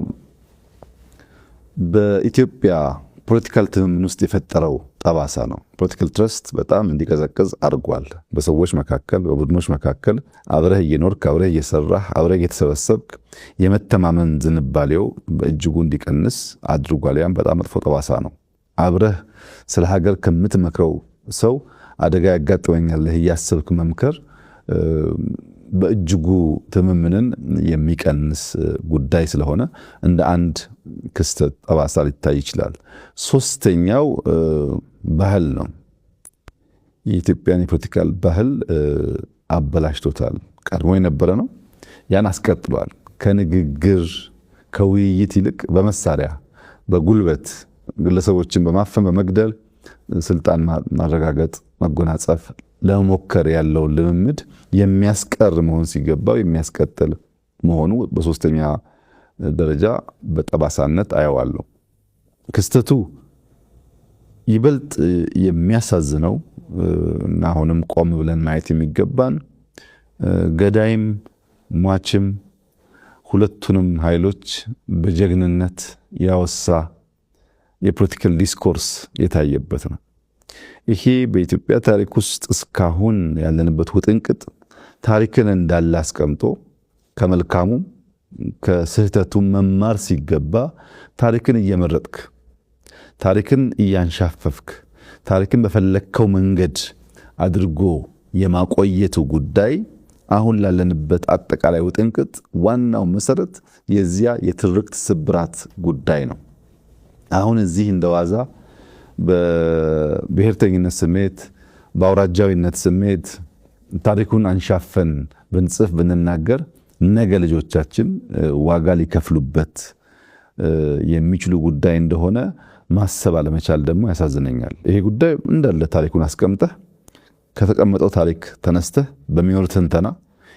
በኢትዮጵያ ፖለቲካል ትምምን ውስጥ የፈጠረው ጠባሳ ነው። ፖለቲካል ትረስት በጣም እንዲቀዘቅዝ አድርጓል። በሰዎች መካከል፣ በቡድኖች መካከል አብረህ እየኖርክ አብረህ እየሰራህ አብረህ እየተሰበሰብክ የመተማመን ዝንባሌው በእጅጉ እንዲቀንስ አድርጓል። ያም በጣም መጥፎ ጠባሳ ነው። አብረህ ስለ ሀገር ከምትመክረው ሰው አደጋ ያጋጥመኛል እያሰብክ መምከር በእጅጉ ትምምንን የሚቀንስ ጉዳይ ስለሆነ እንደ አንድ ክስተት ጠባሳ ሊታይ ይችላል። ሶስተኛው ባህል ነው። የኢትዮጵያን የፖለቲካል ባህል አበላሽቶታል። ቀድሞ የነበረ ነው፣ ያን አስቀጥሏል። ከንግግር ከውይይት ይልቅ በመሳሪያ በጉልበት ግለሰቦችን በማፈን በመግደል ስልጣን ማረጋገጥ መጎናጸፍ ለመሞከር ያለው ልምምድ የሚያስቀር መሆን ሲገባው የሚያስቀጥል መሆኑ በሶስተኛ ደረጃ በጠባሳነት አየዋለሁ። ክስተቱ ይበልጥ የሚያሳዝነው እና አሁንም ቆም ብለን ማየት የሚገባን ገዳይም ሟችም ሁለቱንም ኃይሎች በጀግንነት ያወሳ የፖለቲካል ዲስኮርስ የታየበት ነው። ይሄ በኢትዮጵያ ታሪክ ውስጥ እስካሁን ያለንበት ውጥንቅጥ ታሪክን እንዳለ አስቀምጦ ከመልካሙ ከስህተቱ መማር ሲገባ ታሪክን እየመረጥክ ታሪክን እያንሻፈፍክ ታሪክን በፈለከው መንገድ አድርጎ የማቆየቱ ጉዳይ አሁን ላለንበት አጠቃላይ ውጥንቅጥ ዋናው መሰረት የዚያ የትርክት ስብራት ጉዳይ ነው። አሁን እዚህ እንደዋዛ በብሔርተኝነት ስሜት በአውራጃዊነት ስሜት ታሪኩን አንሻፈን ብንጽፍ ብንናገር ነገ ልጆቻችን ዋጋ ሊከፍሉበት የሚችሉ ጉዳይ እንደሆነ ማሰብ አለመቻል ደግሞ ያሳዝነኛል። ይሄ ጉዳይ እንዳለ ታሪኩን አስቀምጠህ ከተቀመጠው ታሪክ ተነስተህ በሚኖር ትንተና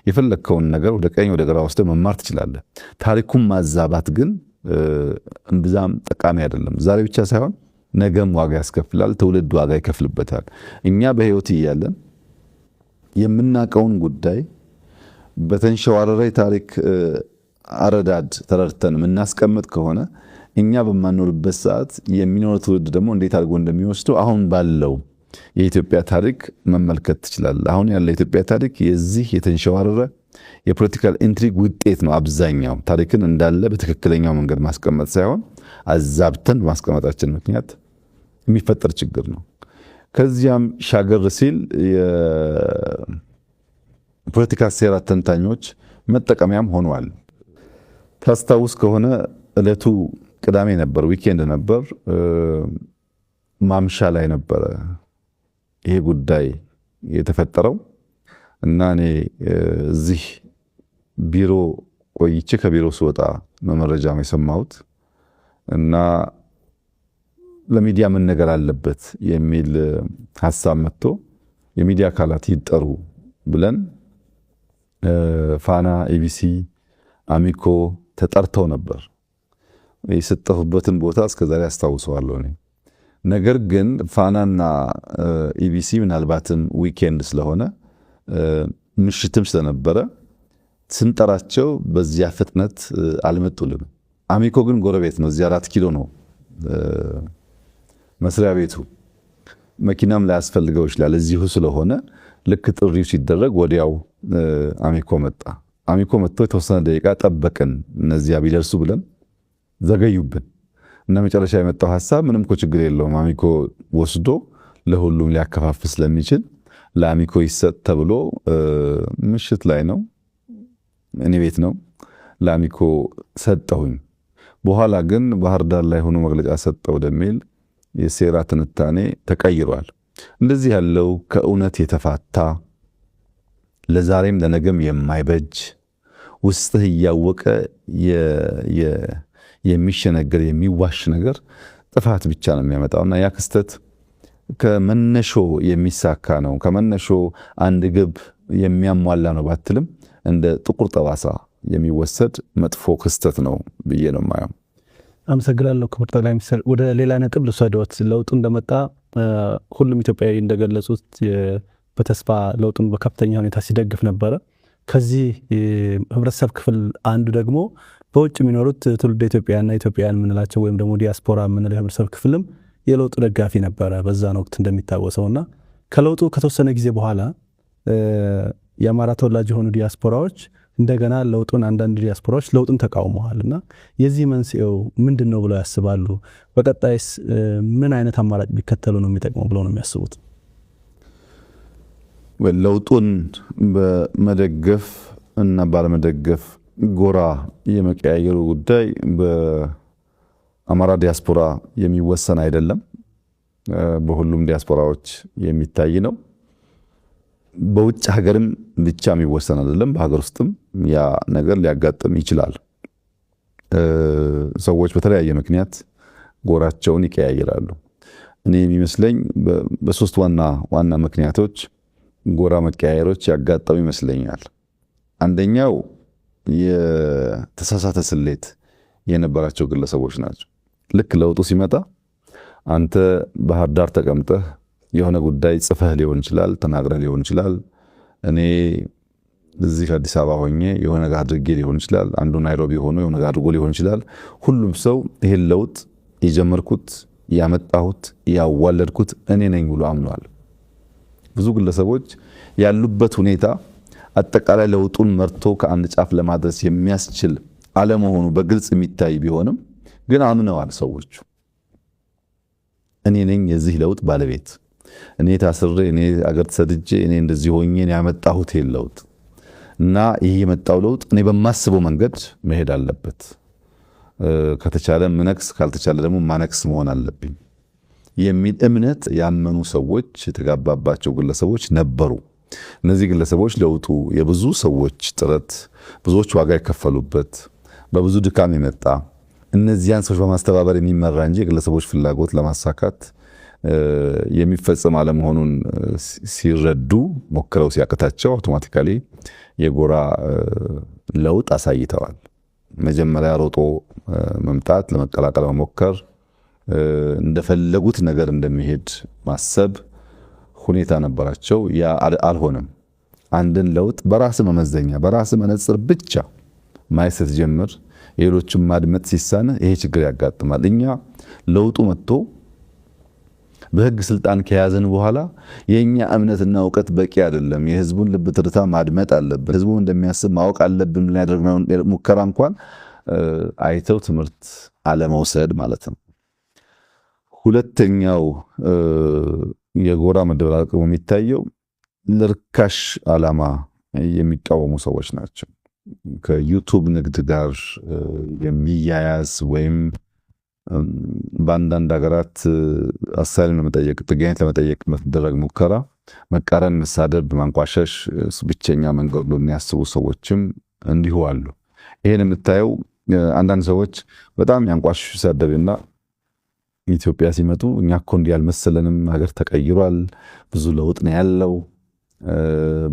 የፈለከውን ነገር ወደ ቀኝ ወደ ግራ ወስደህ መማር ትችላለህ። ታሪኩን ማዛባት ግን እምብዛም ጠቃሚ አይደለም። ዛሬ ብቻ ሳይሆን ነገም ዋጋ ያስከፍላል፣ ትውልድ ዋጋ ይከፍልበታል። እኛ በህይወት እያለን የምናቀውን ጉዳይ በተንሸዋረረ ታሪክ አረዳድ ተረድተን የምናስቀምጥ ከሆነ እኛ በማንኖርበት ሰዓት የሚኖረው ትውልድ ደግሞ እንዴት አድርጎ እንደሚወስደው አሁን ባለው የኢትዮጵያ ታሪክ መመልከት ትችላለህ። አሁን ያለው የኢትዮጵያ ታሪክ የዚህ የተንሸዋረረ የፖለቲካል ኢንትሪግ ውጤት ነው። አብዛኛው ታሪክን እንዳለ በትክክለኛው መንገድ ማስቀመጥ ሳይሆን አዛብተን በማስቀመጣችን ምክንያት የሚፈጠር ችግር ነው። ከዚያም ሻገር ሲል የፖለቲካ ሴራ ተንታኞች መጠቀሚያም ሆኗል። ታስታውስ ከሆነ እለቱ ቅዳሜ ነበር፣ ዊኬንድ ነበር። ማምሻ ላይ ነበረ ይሄ ጉዳይ የተፈጠረው እና እኔ እዚህ ቢሮ ቆይቼ ከቢሮ ስወጣ መረጃ የሰማሁት እና ለሚዲያ ምን ነገር አለበት የሚል ሐሳብ መጥቶ የሚዲያ አካላት ይጠሩ ብለን ፋና፣ ኢቢሲ፣ አሚኮ ተጠርተው ነበር። የሰጠሁበትን ቦታ እስከዛሬ አስታውሰዋለሁ እኔ። ነገር ግን ፋናና ኢቢሲ ምናልባትም ዊኬንድ ስለሆነ ምሽትም ስለነበረ ስንጠራቸው በዚያ ፍጥነት አልመጡልንም። አሚኮ ግን ጎረቤት ነው፣ እዚያ 4 ኪሎ ነው መስሪያ ቤቱ። መኪናም ላያስፈልገው ይችላል እዚሁ ስለሆነ ልክ ጥሪው ሲደረግ ወዲያው አሚኮ መጣ። አሚኮ መጥቶ የተወሰነ ደቂቃ ጠበቅን እነዚያ ቢደርሱ ብለን ዘገዩብን እና መጨረሻ የመጣው ሐሳብ ምንም እኮ ችግር የለውም አሚኮ ወስዶ ለሁሉም ሊያከፋፍል ስለሚችል ለአሚኮ ይሰጥ ተብሎ ምሽት ላይ ነው እኔ ቤት ነው ለአሚኮ ሰጠሁኝ። በኋላ ግን ባህር ዳር ላይ ሆኖ መግለጫ ሰጠው ወደሚል የሴራ ትንታኔ ተቀይሯል። እንደዚህ ያለው ከእውነት የተፋታ ለዛሬም ለነገም የማይበጅ ውስጥህ እያወቀ የሚሸነገር የሚዋሽ ነገር ጥፋት ብቻ ነው የሚያመጣውና ያ ክስተት ከመነሾ የሚሳካ ነው። ከመነሾ አንድ ግብ የሚያሟላ ነው ባትልም እንደ ጥቁር ጠባሳ የሚወሰድ መጥፎ ክስተት ነው ብዬ ነው የማየው። አመሰግናለሁ ክቡር ጠቅላይ ሚኒስትር። ወደ ሌላ ነጥብ ልውሰድዎት። ለውጡ እንደመጣ ሁሉም ኢትዮጵያዊ እንደገለጹት በተስፋ ለውጡን በከፍተኛ ሁኔታ ሲደግፍ ነበረ። ከዚህ ህብረተሰብ ክፍል አንዱ ደግሞ በውጭ የሚኖሩት ትውልደ ኢትዮጵያና ኢትዮጵያውያን የምንላቸው ወይም ደግሞ ዲያስፖራ የምንለው የህብረተሰብ ክፍልም የለውጡ ደጋፊ ነበረ በዛን ወቅት እንደሚታወሰውና ከለውጡ ከተወሰነ ጊዜ በኋላ የአማራ ተወላጅ የሆኑ ዲያስፖራዎች እንደገና ለውጡን አንዳንድ ዲያስፖራዎች ለውጡን ተቃውመዋልና የዚህ መንስኤው ምንድን ነው ብለው ያስባሉ? በቀጣይስ ምን አይነት አማራጭ ቢከተሉ ነው የሚጠቅመው ብለው ነው የሚያስቡት? ለውጡን በመደገፍ እና ባለመደገፍ ጎራ የመቀያየሩ ጉዳይ በአማራ ዲያስፖራ የሚወሰን አይደለም። በሁሉም ዲያስፖራዎች የሚታይ ነው። በውጭ ሀገርም ብቻ የሚወሰን አይደለም። በሀገር ውስጥም ያ ነገር ሊያጋጥም ይችላል። ሰዎች በተለያየ ምክንያት ጎራቸውን ይቀያይራሉ። እኔ የሚመስለኝ በሶስት ዋና ምክንያቶች ጎራ መቀያየሮች ያጋጠሙ ይመስለኛል። አንደኛው የተሳሳተ ስሌት የነበራቸው ግለሰቦች ናቸው። ልክ ለውጡ ሲመጣ አንተ ባህር ዳር ተቀምጠህ የሆነ ጉዳይ ጽፈህ ሊሆን ይችላል፣ ተናግረህ ሊሆን ይችላል። እኔ እዚህ አዲስ አበባ ሆኜ የሆነ ነገር አድርጌ ሊሆን ይችላል። አንዱ ናይሮቢ ሆኖ የሆነ ነገር አድርጎ ሊሆን ይችላል። ሁሉም ሰው ይሄን ለውጥ የጀመርኩት ያመጣሁት ያዋለድኩት እኔ ነኝ ብሎ አምኗል። ብዙ ግለሰቦች ያሉበት ሁኔታ አጠቃላይ ለውጡን መርቶ ከአንድ ጫፍ ለማድረስ የሚያስችል አለመሆኑ በግልጽ የሚታይ ቢሆንም ግን አምነዋል። ሰዎቹ እኔ ነኝ የዚህ ለውጥ ባለቤት፣ እኔ ታስሬ፣ እኔ አገር ተሰድጄ፣ እኔ እንደዚህ ሆኜ ያመጣሁት ይሄን ለውጥ እና ይሄ የመጣው ለውጥ እኔ በማስበው መንገድ መሄድ አለበት። ከተቻለ ምነክስ፣ ካልተቻለ ደግሞ ማነክስ መሆን አለብኝ የሚል እምነት ያመኑ ሰዎች የተጋባባቸው ግለሰቦች ነበሩ። እነዚህ ግለሰቦች ለውጡ የብዙ ሰዎች ጥረት፣ ብዙዎች ዋጋ የከፈሉበት፣ በብዙ ድካም የመጣ እነዚያን ሰዎች በማስተባበር የሚመራ እንጂ የግለሰቦች ፍላጎት ለማሳካት የሚፈጸም አለመሆኑን ሲረዱ ሞክረው ሲያቅታቸው አውቶማቲካሊ የጎራ ለውጥ አሳይተዋል። መጀመሪያ ሮጦ መምጣት፣ ለመቀላቀል መሞከር፣ እንደፈለጉት ነገር እንደሚሄድ ማሰብ ሁኔታ ነበራቸው። ያ አልሆነም። አንድን ለውጥ በራስ መመዘኛ በራስ መነጽር ብቻ ማየት ስትጀምር የሌሎችን ማድመጥ ሲሳነ ይሄ ችግር ያጋጥማል። እኛ ለውጡ መጥቶ በህግ ስልጣን ከያዘን በኋላ የኛ እምነትና እውቀት በቂ አይደለም፣ የህዝቡን ልብ ትርታ ማድመጥ አለብን፣ ህዝቡ እንደሚያስብ ማወቅ አለብን ብለን ያደረግነው ሙከራ እንኳን አይተው ትምህርት አለመውሰድ ማለት ነው። ሁለተኛው የጎራ መደበላለቅ የሚታየው ለርካሽ ዓላማ የሚቃወሙ ሰዎች ናቸው። ከዩቱብ ንግድ ጋር የሚያያዝ ወይም በአንዳንድ ሀገራት አሳይለም ለመጠየቅ ጥገኝነት ለመጠየቅ መደረግ ሙከራ መቃረን፣ መሳደብ፣ ማንቋሸሽ ብቸኛ መንገድ ነው የሚያስቡ ሰዎችም እንዲሁ አሉ። ይሄን የምታየው አንዳንድ ሰዎች በጣም ያንቋሽሹ ሲሳደብና ኢትዮጵያ ሲመጡ እኛ እኮ እንዲህ ያልመሰለንም፣ ሀገር ተቀይሯል፣ ብዙ ለውጥ ነው ያለው፣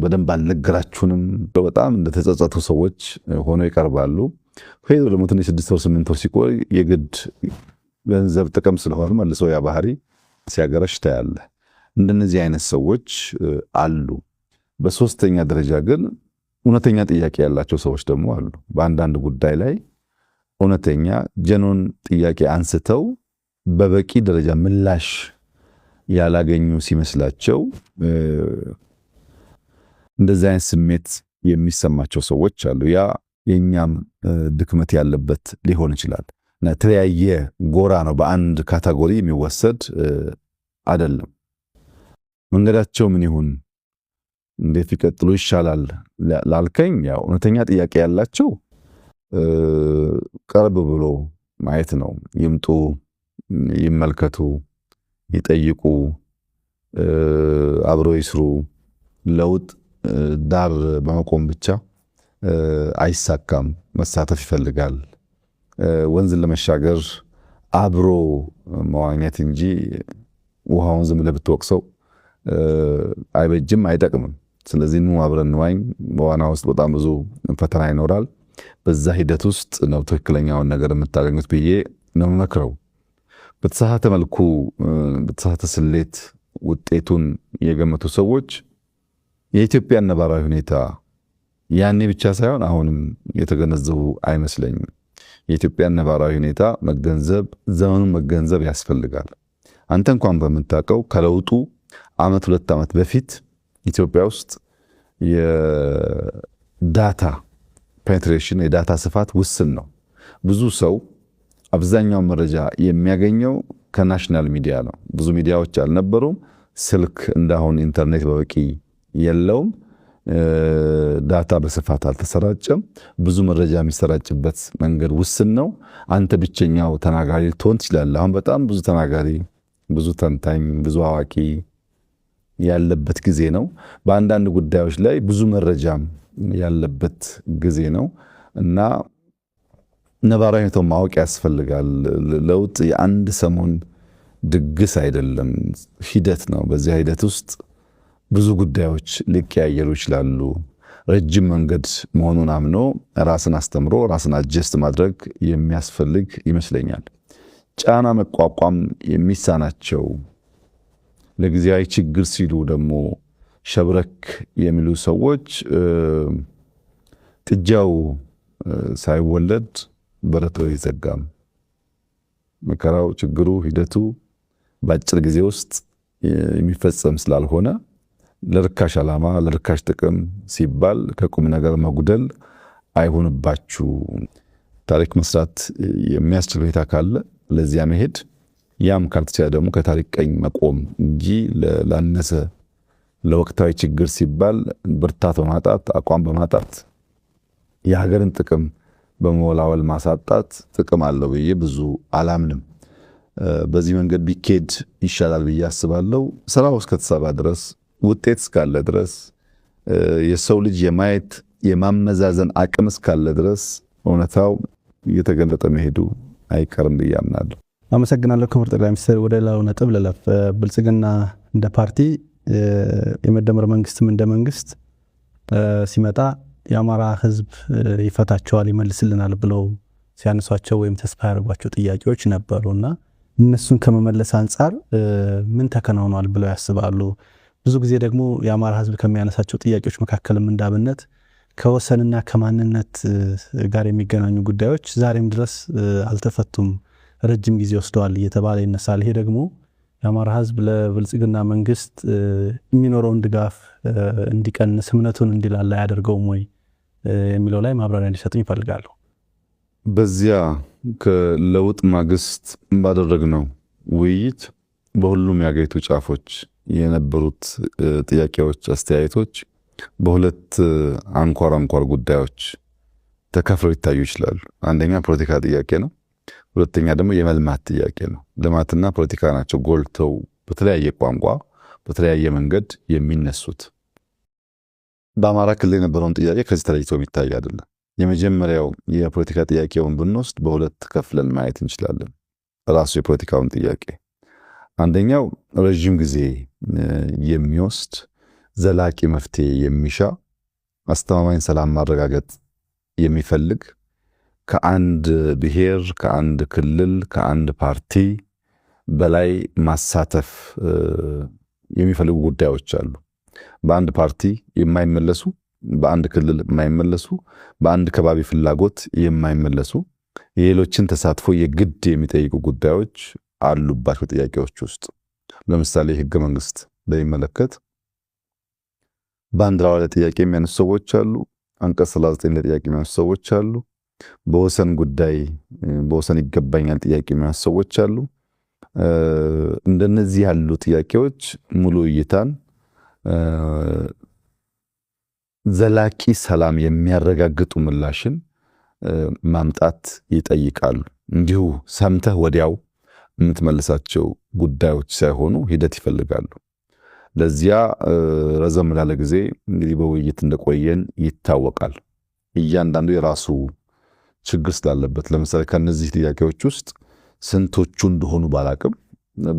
በደንብ አልነገራችሁንም፣ በጣም እንደተጸጸቱ ሰዎች ሆነው ይቀርባሉ። ሄዶ ደግሞ ትንሽ 6 ወር 8 ወር ሲቆይ የግድ ገንዘብ ጥቅም ስለሆነ መልሶ ያ ባህሪ ሲያገረሽ ታያለ። እንደነዚህ አይነት ሰዎች አሉ። በሶስተኛ ደረጃ ግን እውነተኛ ጥያቄ ያላቸው ሰዎች ደግሞ አሉ። በአንዳንድ ጉዳይ ላይ እውነተኛ ጀኖን ጥያቄ አንስተው በበቂ ደረጃ ምላሽ ያላገኙ ሲመስላቸው እንደዚህ አይነት ስሜት የሚሰማቸው ሰዎች አሉ። ያ የኛም ድክመት ያለበት ሊሆን ይችላል። እና የተለያየ ጎራ ነው፣ በአንድ ካታጎሪ የሚወሰድ አይደለም። መንገዳቸው ምን ይሁን፣ እንዴት ቢቀጥሉ ይሻላል ላልከኝ፣ ያው እውነተኛ ጥያቄ ያላቸው ቀርብ ብሎ ማየት ነው። ይምጡ፣ ይመልከቱ፣ ይጠይቁ፣ አብሮ ይስሩ። ለውጥ ዳር በመቆም ብቻ አይሳካም። መሳተፍ ይፈልጋል። ወንዝን ለመሻገር አብሮ መዋኘት እንጂ ውሃውን ዝም ብለህ ብትወቅሰው አይበጅም፣ አይጠቅምም። ስለዚህ ኑ አብረን እንዋኝ። በዋና ውስጥ በጣም ብዙ ፈተና ይኖራል። በዛ ሂደት ውስጥ ነው ትክክለኛውን ነገር የምታገኙት ብዬ ነው መክረው። በተሳሳተ መልኩ በተሳሳተ ስሌት ውጤቱን የገመቱ ሰዎች የኢትዮጵያ ነባራዊ ሁኔታ ያኔ ብቻ ሳይሆን አሁንም የተገነዘቡ አይመስለኝም። የኢትዮጵያ ነባራዊ ሁኔታ መገንዘብ፣ ዘመኑን መገንዘብ ያስፈልጋል። አንተ እንኳን በምታውቀው ከለውጡ ዓመት 2 ዓመት በፊት ኢትዮጵያ ውስጥ የዳታ ፔኔትሬሽን የዳታ ስፋት ውስን ነው። ብዙ ሰው አብዛኛው መረጃ የሚያገኘው ከናሽናል ሚዲያ ነው። ብዙ ሚዲያዎች አልነበሩም። ስልክ እንዳሁን ኢንተርኔት በበቂ የለውም። ዳታ በስፋት አልተሰራጨም። ብዙ መረጃ የሚሰራጭበት መንገድ ውስን ነው። አንተ ብቸኛው ተናጋሪ ልትሆን ትችላለህ። አሁን በጣም ብዙ ተናጋሪ፣ ብዙ ተንታኝ፣ ብዙ አዋቂ ያለበት ጊዜ ነው። በአንዳንድ ጉዳዮች ላይ ብዙ መረጃም ያለበት ጊዜ ነው እና ነባራዊ ሁኔታውን ማወቅ ያስፈልጋል። ለውጥ የአንድ ሰሞን ድግስ አይደለም፣ ሂደት ነው። በዚያ ሂደት ውስጥ ብዙ ጉዳዮች ሊቀያየሩ ይችላሉ። ረጅም መንገድ መሆኑን አምኖ ራስን አስተምሮ ራስን አጀስት ማድረግ የሚያስፈልግ ይመስለኛል። ጫና መቋቋም የሚሳናቸው ለጊዜያዊ ችግር ሲሉ ደግሞ ሸብረክ የሚሉ ሰዎች ጥጃው ሳይወለድ በረቶ ይዘጋም። መከራው፣ ችግሩ፣ ሂደቱ በአጭር ጊዜ ውስጥ የሚፈጸም ስላልሆነ ለርካሽ ዓላማ ለርካሽ ጥቅም ሲባል ከቁም ነገር መጉደል አይሆንባችሁ። ታሪክ መስራት የሚያስችል ሁኔታ ካለ ለዚያ መሄድ፣ ያም ካልተቻለ ደግሞ ከታሪክ ቀኝ መቆም እንጂ ላነሰ ለወቅታዊ ችግር ሲባል ብርታት በማጣት አቋም በማጣት የሀገርን ጥቅም በመወላወል ማሳጣት ጥቅም አለው ብዬ ብዙ አላምንም። በዚህ መንገድ ቢኬድ ይሻላል ብዬ አስባለሁ። ስራው እስከተሰራ ድረስ ውጤት እስካለ ድረስ የሰው ልጅ የማየት የማመዛዘን አቅም እስካለ ድረስ እውነታው እየተገለጠ መሄዱ አይቀርም ብዬ አምናለሁ። አመሰግናለሁ ክቡር ጠቅላይ ሚኒስትር። ወደ ሌላው ነጥብ ልለፍ። ብልጽግና እንደ ፓርቲ የመደመር መንግስትም እንደ መንግስት ሲመጣ የአማራ ህዝብ ይፈታቸዋል ይመልስልናል ብለው ሲያነሷቸው ወይም ተስፋ ያደርጓቸው ጥያቄዎች ነበሩና እነሱን ከመመለስ አንጻር ምን ተከናውኗል ብለው ያስባሉ? ብዙ ጊዜ ደግሞ የአማራ ህዝብ ከሚያነሳቸው ጥያቄዎች መካከልም እንዳብነት ከወሰንና ከማንነት ጋር የሚገናኙ ጉዳዮች ዛሬም ድረስ አልተፈቱም፣ ረጅም ጊዜ ወስደዋል እየተባለ ይነሳል። ይሄ ደግሞ የአማራ ህዝብ ለብልጽግና መንግስት የሚኖረውን ድጋፍ እንዲቀንስ እምነቱን እንዲላላ ያደርገውም ወይ የሚለው ላይ ማብራሪያ እንዲሰጡኝ ይፈልጋሉ። በዚያ ከለውጥ ማግስት ባደረግነው ውይይት በሁሉም የአገሪቱ ጫፎች የነበሩት ጥያቄዎች፣ አስተያየቶች በሁለት አንኳር ጉዳዮች ተከፍለው ይታዩ ይችላሉ። አንደኛ ፖለቲካ ጥያቄ ነው። ሁለተኛ ደግሞ የመልማት ጥያቄ ነው። ልማትና ፖለቲካ ናቸው ጎልተው በተለያየ ቋንቋ በተለያየ መንገድ የሚነሱት። በአማራ ክልል የነበረውን ጥያቄ ከዚህ ተለይቶ የሚታይ አይደለም። የመጀመሪያው የፖለቲካ ጥያቄውን ብንወስድ በሁለት ከፍለን ማየት እንችላለን። ራሱ የፖለቲካውን ጥያቄ አንደኛው ረዥም ጊዜ የሚወስድ ዘላቂ መፍትሄ የሚሻ አስተማማኝ ሰላም ማረጋገጥ የሚፈልግ ከአንድ ብሔር፣ ከአንድ ክልል፣ ከአንድ ፓርቲ በላይ ማሳተፍ የሚፈልጉ ጉዳዮች አሉ። በአንድ ፓርቲ የማይመለሱ፣ በአንድ ክልል የማይመለሱ፣ በአንድ ከባቢ ፍላጎት የማይመለሱ የሌሎችን ተሳትፎ የግድ የሚጠይቁ ጉዳዮች አሉባቸው ጥያቄዎች ውስጥ። ለምሳሌ ህገ መንግስት በሚመለከት ባንዲራው ላይ ጥያቄ የሚያነሱ ሰዎች አሉ። አንቀጽ 39 ላይ ጥያቄ የሚያነሱ ሰዎች አሉ። በወሰን ጉዳይ በወሰን ይገባኛል ጥያቄ የሚያነሱ ሰዎች አሉ። እንደነዚህ ያሉ ጥያቄዎች ሙሉ እይታን ዘላቂ ሰላም የሚያረጋግጡ ምላሽን ማምጣት ይጠይቃሉ። እንዲሁ ሰምተህ ወዲያው የምትመልሳቸው ጉዳዮች ሳይሆኑ ሂደት ይፈልጋሉ። ለዚያ ረዘም ላለ ጊዜ እንግዲህ በውይይት እንደቆየን ይታወቃል። እያንዳንዱ የራሱ ችግር ስላለበት ለምሳሌ ከነዚህ ጥያቄዎች ውስጥ ስንቶቹ እንደሆኑ ባላቅም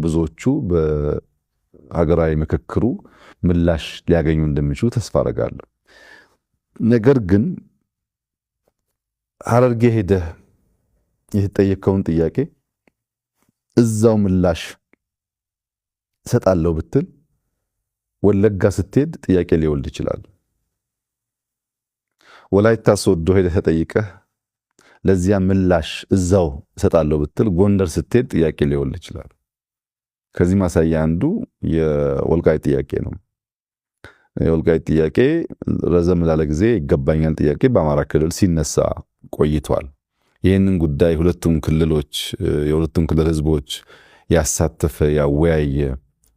ብዙዎቹ በሀገራዊ ምክክሩ ምላሽ ሊያገኙ እንደሚችሉ ተስፋ አደርጋለሁ። ነገር ግን ሐረርጌ ሄደህ የተጠየቀውን ጥያቄ እዛው ምላሽ ሰጣለሁ ብትል ወለጋ ስትሄድ ጥያቄ ሊወልድ ይችላል። ወላይታ ሶዶ ሄደህ ተጠይቀህ ለዚያ ምላሽ እዛው ሰጣለሁ ብትል ጎንደር ስትሄድ ጥያቄ ሊወልድ ይችላል። ከዚህ ማሳያ አንዱ የወልቃይት ጥያቄ ነው። የወልቃይት ጥያቄ ረዘም ላለ ጊዜ ይገባኛል ጥያቄ በአማራ ክልል ሲነሳ ቆይቷል። ይህንን ጉዳይ ሁለቱም ክልል ህዝቦች ያሳተፈ ያወያየ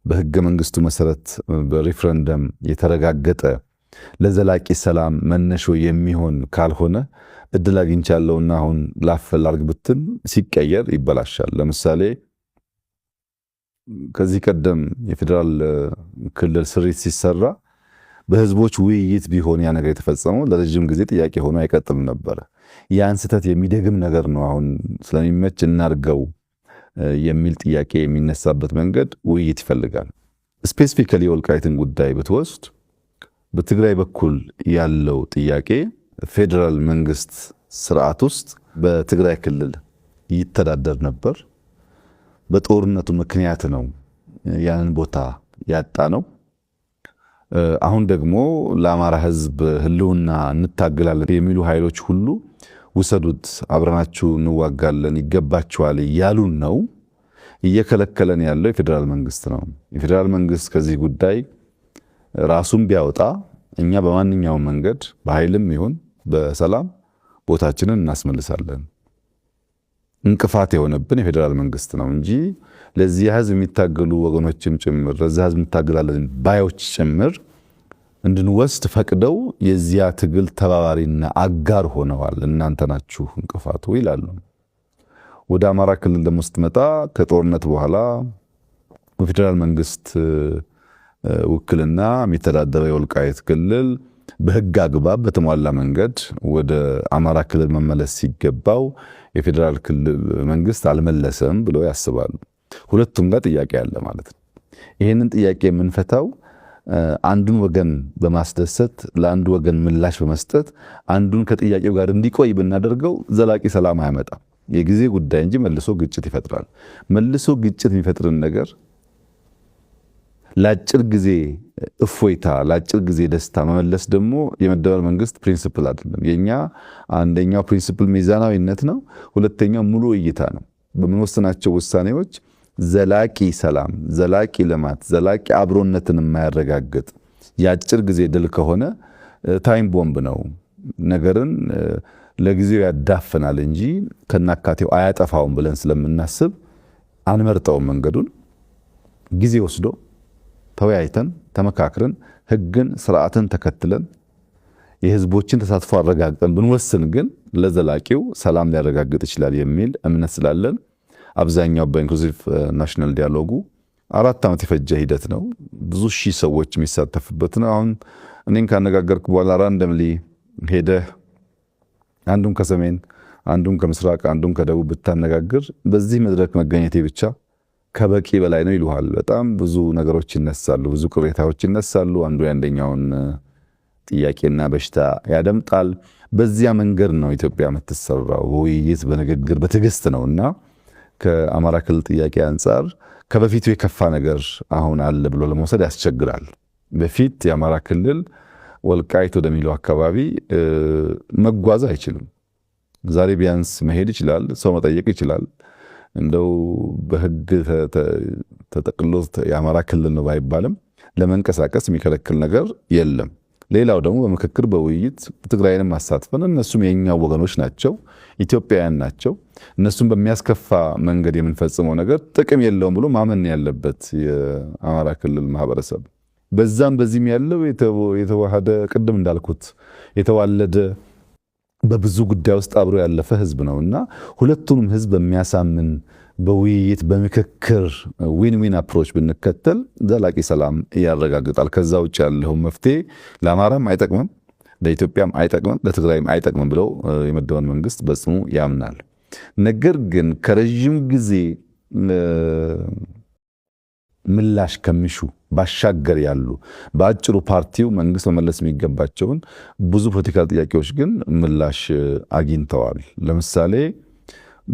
በህገ መንግስቱ መሰረት በሪፍረንደም የተረጋገጠ ለዘላቂ ሰላም መነሾ የሚሆን ካልሆነ እድል አግኝቻለሁና አሁን ላፈላልግ ብትን ሲቀየር ይበላሻል። ለምሳሌ ከዚህ ቀደም የፌዴራል ክልል ስሪት ሲሰራ በህዝቦች ውይይት ቢሆን ያ ነገር የተፈጸመው ለረጅም ጊዜ ጥያቄ ሆኖ አይቀጥልም ነበር። ያን ስህተት የሚደግም ነገር ነው አሁን ስለሚመች እናርገው የሚል ጥያቄ የሚነሳበት መንገድ ውይይት ይፈልጋል። ስፔሲፊካሊ የወልቃይትን ጉዳይ ብትወስድ በትግራይ በኩል ያለው ጥያቄ ፌዴራል መንግስት ስርዓት ውስጥ በትግራይ ክልል ይተዳደር ነበር። በጦርነቱ ምክንያት ነው ያንን ቦታ ያጣ ነው። አሁን ደግሞ ለአማራ ህዝብ ህልውና እንታገላለን የሚሉ ኃይሎች ሁሉ ውሰዱት፣ አብረናችሁ እንዋጋለን፣ ይገባችኋል ያሉን ነው። እየከለከለን ያለው የፌዴራል መንግስት ነው። የፌዴራል መንግስት ከዚህ ጉዳይ ራሱን ቢያወጣ እኛ በማንኛውም መንገድ በኃይልም ይሁን በሰላም ቦታችንን እናስመልሳለን። እንቅፋት የሆነብን የፌዴራል መንግስት ነው እንጂ ለዚህ ህዝብ የሚታገሉ ወገኖችም ጭምር ለዚህ ህዝብ እንታገላለን ባዮች ጭምር እንድንወስድ ፈቅደው የዚያ ትግል ተባባሪና አጋር ሆነዋል። እናንተ ናችሁ እንቅፋቱ ይላሉ። ወደ አማራ ክልል ደግሞ ስትመጣ ከጦርነት በኋላ በፌዴራል መንግስት ውክልና የሚተዳደረው የወልቃይት ክልል በህግ አግባብ በተሟላ መንገድ ወደ አማራ ክልል መመለስ ሲገባው የፌዴራል ክልል መንግስት አልመለሰም ብሎ ያስባሉ። ሁለቱም ጋር ጥያቄ አለ ማለት ነው። ይሄንን ጥያቄ የምንፈታው አንዱን ወገን በማስደሰት ለአንዱ ወገን ምላሽ በመስጠት አንዱን ከጥያቄው ጋር እንዲቆይ ብናደርገው ዘላቂ ሰላም አያመጣም። የጊዜ ጉዳይ እንጂ መልሶ ግጭት ይፈጥራል። መልሶ ግጭት የሚፈጥርን ነገር ለአጭር ጊዜ እፎይታ፣ ለአጭር ጊዜ ደስታ መመለስ ደግሞ የመደመር መንግስት ፕሪንሲፕል አይደለም። የኛ አንደኛው ፕሪንሲፕል ሚዛናዊነት ነው። ሁለተኛው ሙሉ እይታ ነው። በምንወስናቸው ውሳኔዎች ዘላቂ ሰላም፣ ዘላቂ ልማት፣ ዘላቂ አብሮነትን የማያረጋግጥ የአጭር ጊዜ ድል ከሆነ ታይም ቦምብ ነው። ነገርን ለጊዜው ያዳፍናል እንጂ ከናካቴው አያጠፋውም ብለን ስለምናስብ አንመርጠውም። መንገዱን ጊዜ ወስዶ ተወያይተን ተመካክረን ህግን ስርዓትን ተከትለን የህዝቦችን ተሳትፎ አረጋግጠን ብንወስን ግን ለዘላቂው ሰላም ሊያረጋግጥ ይችላል የሚል እምነት ስላለን አብዛኛው በኢንክሉሲቭ ናሽናል ዲያሎጉ 4 ዓመት የፈጀ ሂደት ነው። ብዙ ሺህ ሰዎች የሚሳተፉበት ነው። አሁን እኔን ካነጋገርኩ በኋላ ራንደምሊ ሄደህ አንዱን ከሰሜን አንዱን ከምስራቅ አንዱን ከደቡብ ብታነጋግር በዚህ መድረክ መገኘቴ ብቻ ከበቂ በላይ ነው ይሉሃል። በጣም ብዙ ነገሮች ይነሳሉ፣ ብዙ ቅሬታዎች ይነሳሉ። አንዱ ያንደኛውን ጥያቄና በሽታ ያደምጣል። በዚያ መንገድ ነው ኢትዮጵያ የምትሰራው፣ በውይይት በንግግር በትዕግስት ነውና ከአማራ ክልል ጥያቄ አንጻር ከበፊቱ የከፋ ነገር አሁን አለ ብሎ ለመውሰድ ያስቸግራል። በፊት የአማራ ክልል ወልቃይት ወደሚለው አካባቢ መጓዝ አይችልም። ዛሬ ቢያንስ መሄድ ይችላል፣ ሰው መጠየቅ ይችላል። እንደው በህግ ተጠቅሎ የአማራ ክልል ነው ባይባልም ለመንቀሳቀስ የሚከለክል ነገር የለም። ሌላው ደግሞ በምክክር በውይይት ትግራይንም አሳትፈን እነሱም የኛው ወገኖች ናቸው፣ ኢትዮጵያውያን ናቸው። እነሱም በሚያስከፋ መንገድ የምንፈጽመው ነገር ጥቅም የለውም ብሎ ማመን ያለበት የአማራ ክልል ማህበረሰብ በዛም በዚህም ያለው የተዋሃደ ቅድም እንዳልኩት የተዋለደ በብዙ ጉዳይ ውስጥ አብሮ ያለፈ ህዝብ ነውና ሁለቱንም ህዝብ በሚያሳምን በውይይት በምክክር ዊን ዊን አፕሮች ብንከተል ዘላቂ ሰላም ያረጋግጣል። ከዛ ውጭ ያለው መፍትሄ ለአማራም አይጠቅምም፣ ለኢትዮጵያም አይጠቅምም፣ ለትግራይም አይጠቅምም ብለው የመደመር መንግስት በጽኑ ያምናል። ነገር ግን ከረጅም ጊዜ ምላሽ ከሚሹ ባሻገር ያሉ በአጭሩ ፓርቲው መንግስት መመለስ የሚገባቸውን ብዙ ፖለቲካል ጥያቄዎች ግን ምላሽ አግኝተዋል። ለምሳሌ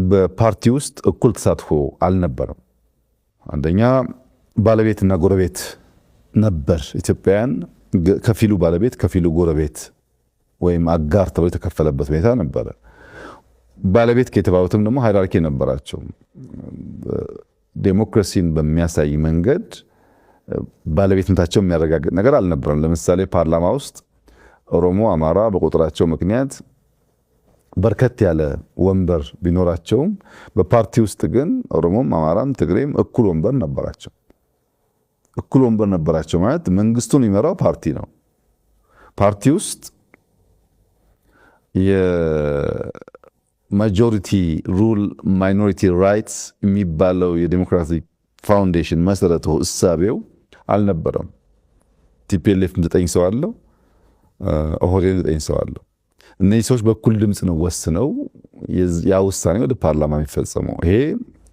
በፓርቲ ውስጥ እኩል ተሳትፎ አልነበረም። አንደኛ ባለቤትና ጎረቤት ነበር። ኢትዮጵያውያን ከፊሉ ባለቤት ከፊሉ ጎረቤት ወይም አጋር ተብሎ የተከፈለበት ሁኔታ ነበረ። ባለቤት ከተባሉትም ደግሞ ሃይራርኪ ነበራቸው። ዴሞክራሲን በሚያሳይ መንገድ ባለቤትነታቸው የሚያረጋግጥ ነገር አልነበረም። ለምሳሌ ፓርላማ ውስጥ ኦሮሞ፣ አማራ በቁጥራቸው ምክንያት በርከት ያለ ወንበር ቢኖራቸውም በፓርቲ ውስጥ ግን ኦሮሞም፣ አማራም፣ ትግሬም እኩል ወንበር ነበራቸው። እኩል ወንበር ነበራቸው ማለት መንግስቱን የሚመራው ፓርቲ ነው። ፓርቲ ውስጥ የማጆሪቲ ሩል ማይኖሪቲ ራይትስ የሚባለው የዲሞክራቲክ ፋውንዴሽን መሰረቱ እሳቤው አልነበረም። ቲፒኤልኤፍ 9 ሰው አለው፣ ኦህዴድ 9 ሰው አለው። እነዚህ ሰዎች በኩል ድምፅ ነው ወስነው ያ ውሳኔ ወደ ፓርላማ የሚፈጸመው። ይሄ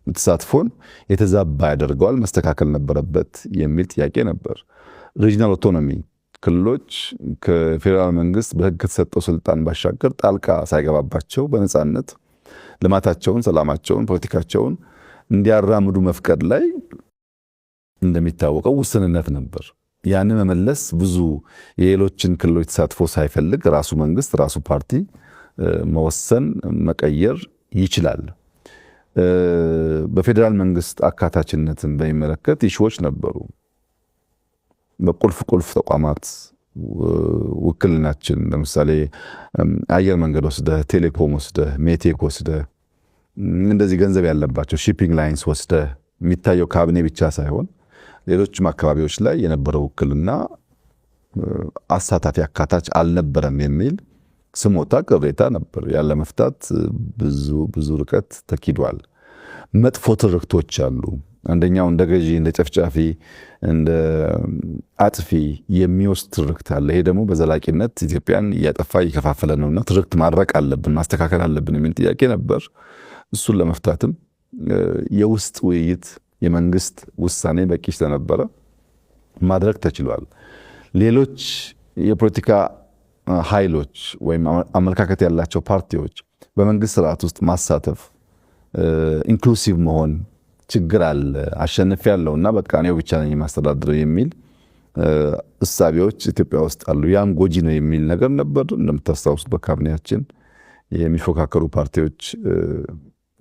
ተሳትፎን የተዛባ ያደርገዋል፣ መስተካከል ነበረበት የሚል ጥያቄ ነበር። ሪጂናል ኦቶኖሚ ክልሎች ከፌዴራል መንግስት በህግ ከተሰጠው ስልጣን ባሻገር ጣልቃ ሳይገባባቸው በነፃነት ልማታቸውን፣ ሰላማቸውን፣ ፖለቲካቸውን እንዲያራምዱ መፍቀድ ላይ እንደሚታወቀው ውስንነት ነበር። ያንን መመለስ ብዙ የሌሎችን ክልሎች ተሳትፎ ሳይፈልግ ራሱ መንግስት ራሱ ፓርቲ መወሰን መቀየር ይችላል። በፌዴራል መንግስት አካታችነትን በሚመለከት ኢሹዎች ነበሩ። በቁልፍ ተቋማት ውክልናችን ለምሳሌ አየር መንገድ ወስደህ፣ ቴሌኮም ወስደህ፣ ሜቴክ ወስደህ፣ እንደዚህ ገንዘብ ያለባቸው ሺፒንግ ላይንስ ወስደህ የሚታየው ካቢኔ ብቻ ሳይሆን ሌሎችም አካባቢዎች ላይ የነበረው ውክልና አሳታፊ አካታች አልነበረም የሚል ስሞታ ቅሬታ ነበር። ያለ መፍታት ብዙ ርቀት ተኪዷል። መጥፎ ትርክቶች አሉ። አንደኛው እንደ ገዢ፣ እንደ ጨፍጫፊ፣ እንደ አጥፊ የሚወስድ ትርክት አለ። ይሄ ደግሞ በዘላቂነት ኢትዮጵያን እያጠፋ እየከፋፈለ ነውና ትርክት ማድረቅ አለብን፣ ማስተካከል አለብን የሚል ጥያቄ ነበር። እሱን ለመፍታትም የውስጥ ውይይት የመንግስት ውሳኔ በቂ ስለነበረ ማድረግ ተችሏል። ሌሎች የፖለቲካ ኃይሎች ወይም አመለካከት ያላቸው ፓርቲዎች በመንግስት ስርዓት ውስጥ ማሳተፍ፣ ኢንክሉሲቭ መሆን ችግር አለ፣ አሸንፍ ያለውና በቃ እኔው ብቻ ነኝ የማስተዳድረው የሚል እሳቤዎች ኢትዮጵያ ውስጥ አሉ። ያም ጎጂ ነው የሚል ነገር ነበር። እንደምታስታውሱት በካቢኔያችን የሚፎካከሩ ፓርቲዎች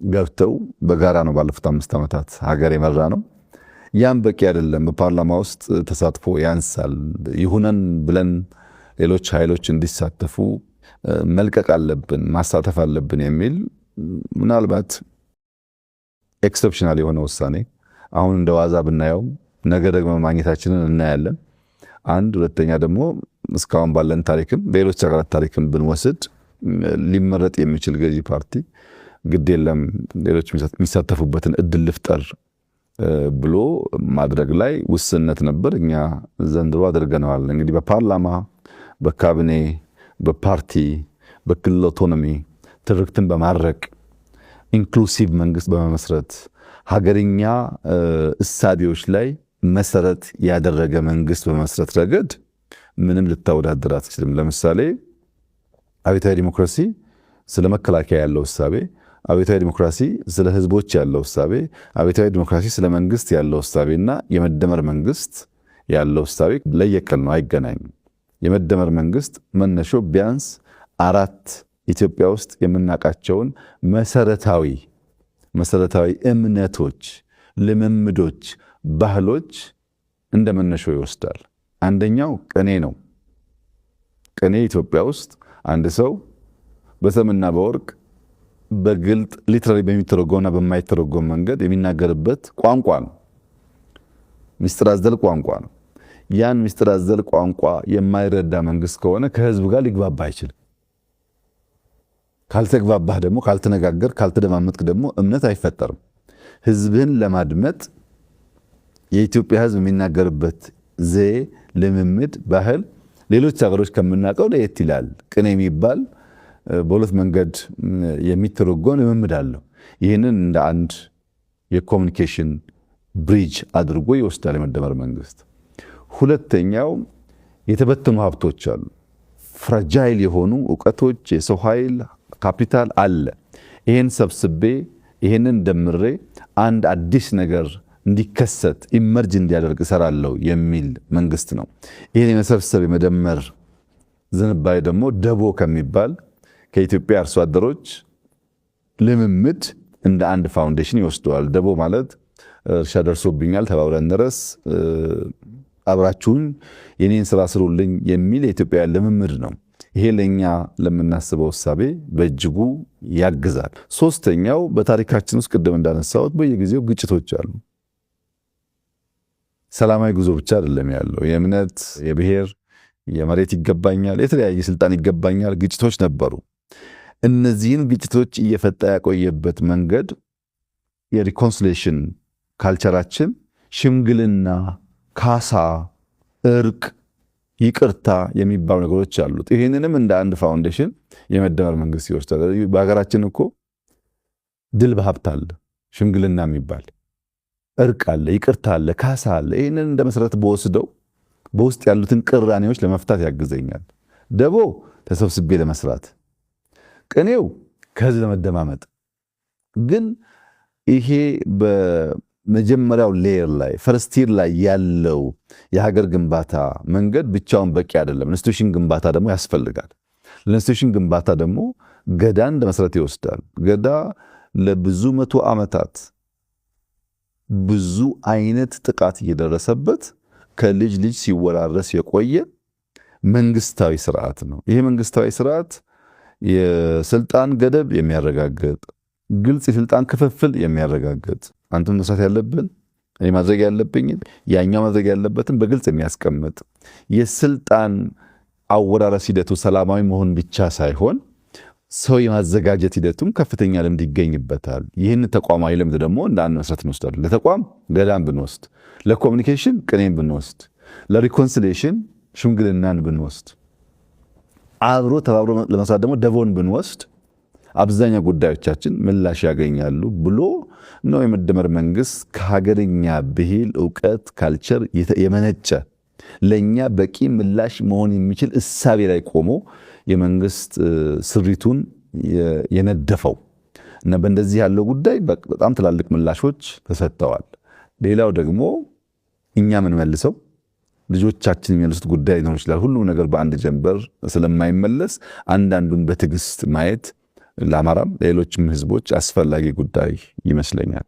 ገብተው በጋራ ነው ባለፉት 5 ዓመታት ሀገር የመራ ነው። ያም በቂ አይደለም። በፓርላማ ውስጥ ተሳትፎ ያንሳል። ይሁነን ብለን ሌሎች ኃይሎች እንዲሳተፉ መልቀቅ አለብን፣ ማሳተፍ አለብን የሚል ምናልባት ኤክሰፕሽናል የሆነ ውሳኔ አሁን እንደ ዋዛ ብናየው ነገ ደግሞ ማግኘታችንን እናያለን። አንድ ሁለተኛ ደግሞ እስካሁን ባለን ታሪክም በሌሎች ሀገራት ታሪክም ብንወስድ ሊመረጥ የሚችል ገዢ ፓርቲ ግድ የለም ሌሎች የሚሳተፉበትን እድል ልፍጠር ብሎ ማድረግ ላይ ውስንነት ነበር። እኛ ዘንድሮ አድርገነዋል። እንግዲህ በፓርላማ፣ በካቢኔ፣ በፓርቲ፣ በክልል ኦቶኖሚ ትርክትን በማድረቅ ኢንክሉሲቭ መንግስት በመመስረት ሀገርኛ እሳቤዎች ላይ መሰረት ያደረገ መንግስት በመመስረት ረገድ ምንም ልታወዳደር አትችልም። ለምሳሌ አብዮታዊ ዲሞክራሲ ስለ መከላከያ ያለው እሳቤ፣ አብዮታዊ ዲሞክራሲ ስለ ህዝቦች ያለው እሳቤ፣ አብዮታዊ ዲሞክራሲ ስለ መንግስት ያለው እሳቤና የመደመር መንግስት ያለው እሳቤ ለየቅል ነው፣ አይገናኝም። የመደመር መንግስት መነሾ ቢያንስ 4 ኢትዮጵያ ውስጥ የምናውቃቸውን መሰረታዊ እምነቶች፣ ልምምዶች፣ ባህሎች እንደ መነሾ ይወስዳል። አንደኛው ቅኔ ነው። ቅኔ ኢትዮጵያ ውስጥ አንድ ሰው በሰምና በወርቅ በግልጥ ሊትራሊ በሚተረጎምና በማይተረጎም መንገድ የሚናገርበት ቋንቋ ነው። ምስጢር አዘል ቋንቋ ነው። ያን ምስጢር አዘል ቋንቋ የማይረዳ መንግስት ከሆነ ከህዝብ ጋር ሊግባባ አይችልም። ካልተግባባህ ደግሞ ካልተነጋገር ካልተደማመጥክ ደግሞ እምነት አይፈጠርም። ህዝብህን ለማድመጥ የኢትዮጵያ ህዝብ የሚናገርበት ዘዬ፣ ልምምድ፣ ባህል ሌሎች ሀገሮች ከምናውቀው ለየት ይላል። ቅኔ የሚባል በሁለት መንገድ የሚተረጎም ልምምድ አለው። ይህንን እንደ አንድ የኮሚኒኬሽን ብሪጅ አድርጎ ይወስዳል የመደመር መንግስት። ሁለተኛው የተበተኑ ሀብቶች አሉ። ፍራጃይል የሆኑ እውቀቶች፣ የሰው ኃይል ካፒታል አለ። ይህን ሰብስቤ ይህንን ደምሬ አንድ አዲስ ነገር እንዲከሰት ኢመርጅ እንዲያደርግ እሰራለሁ የሚል መንግስት ነው። ይህን የመሰብሰብ የመደመር ዝንባሌ ደግሞ ደቦ ከሚባል ከኢትዮጵያ አርሶ አደሮች ልምምድ እንደ አንድ ፋውንዴሽን ይወስደዋል። ደቦ ማለት እርሻ ደርሶብኛል፣ ተባብረን እንረስ፣ አብራችሁን የኔን ስራ ስሩልኝ የሚል የኢትዮጵያ ልምምድ ነው። ይሄ ለኛ ለምናስበው እሳቤ በእጅጉ ያግዛል። ሶስተኛው በታሪካችን ውስጥ ቅድም እንዳነሳሁት በየጊዜው ግጭቶች አሉ። ሰላማዊ ጉዞ ብቻ አይደለም ያለው። የእምነት፣ የብሔር፣ የመሬት ይገባኛል፣ የተለያየ ስልጣን ይገባኛል ግጭቶች ነበሩ። እነዚህን ግጭቶች እየፈታ ያቆየበት መንገድ የሪኮንሲሌሽን ካልቸራችን ሽምግልና፣ ካሳ፣ እርቅ፣ ይቅርታ የሚባሉ ነገሮች አሉት። ይህንንም እንደ አንድ ፋውንዴሽን የመደመር መንግስት ይወስዳል። በሀገራችን እኮ ድል በሀብት አለ፣ ሽምግልና የሚባል እርቅ አለ፣ ይቅርታ አለ፣ ካሳ አለ። ይህንን እንደ መሰረት በወስደው በውስጥ ያሉትን ቅራኔዎች ለመፍታት ያግዘኛል። ደቦ ተሰብስቤ ለመስራት፣ ቅኔው ከህዝብ ለመደማመጥ። ግን ይሄ በመጀመሪያው ሌየር ላይ ፈርስቲር ላይ ያለው የሀገር ግንባታ መንገድ ብቻውን በቂ አይደለም። ኢንስቲትዩሽን ግንባታ ደግሞ ያስፈልጋል። ለኢንስቲትዩሽን ግንባታ ደግሞ ገዳን እንደ መሰረት ይወስዳል። ገዳ ለብዙ መቶ ዓመታት ብዙ አይነት ጥቃት እየደረሰበት ከልጅ ልጅ ሲወራረስ የቆየ መንግስታዊ ስርዓት ነው። ይሄ መንግስታዊ ስርዓት የስልጣን ገደብ የሚያረጋግጥ፣ ግልጽ የስልጣን ክፍፍል የሚያረጋግጥ፣ አንተም መስራት ያለብን እኔ ማድረግ ያለብኝን ያኛው ማድረግ ያለበትን በግልጽ የሚያስቀምጥ፣ የስልጣን አወራረስ ሂደቱ ሰላማዊ መሆን ብቻ ሳይሆን ሰው የማዘጋጀት ሂደቱም ከፍተኛ ልምድ ይገኝበታል። ይህን ተቋማዊ ልምድ ደግሞ እንደ አንድ መሰረት እንወስዳለን። ለተቋም ገዳን ብንወስድ፣ ለኮሚኒኬሽን ቅኔን ብንወስድ፣ ለሪኮንሲሌሽን ሽምግልናን ብንወስድ፣ አብሮ ተባብሮ ለመስራት ደግሞ ደቦን ብንወስድ አብዛኛው ጉዳዮቻችን ምላሽ ያገኛሉ ብሎ ነው የመደመር መንግስት ከሀገርኛ ብሂል፣ እውቀት፣ ካልቸር የመነጨ ለኛ በቂ ምላሽ መሆን የሚችል እሳቤ ላይ ቆሞ የመንግስት ስሪቱን የነደፈው እና በእንደዚህ ያለው ጉዳይ በጣም ትላልቅ ምላሾች ተሰጥተዋል። ሌላው ደግሞ እኛ ምን መልሰው ልጆቻችን የሚመልሱት ጉዳይ ሊኖር ይችላል። ሁሉም ነገር በአንድ ጀንበር ስለማይመለስ አንዳንዱን በትዕግስት ማየት ለአማራም ለሌሎችም ህዝቦች አስፈላጊ ጉዳይ ይመስለኛል።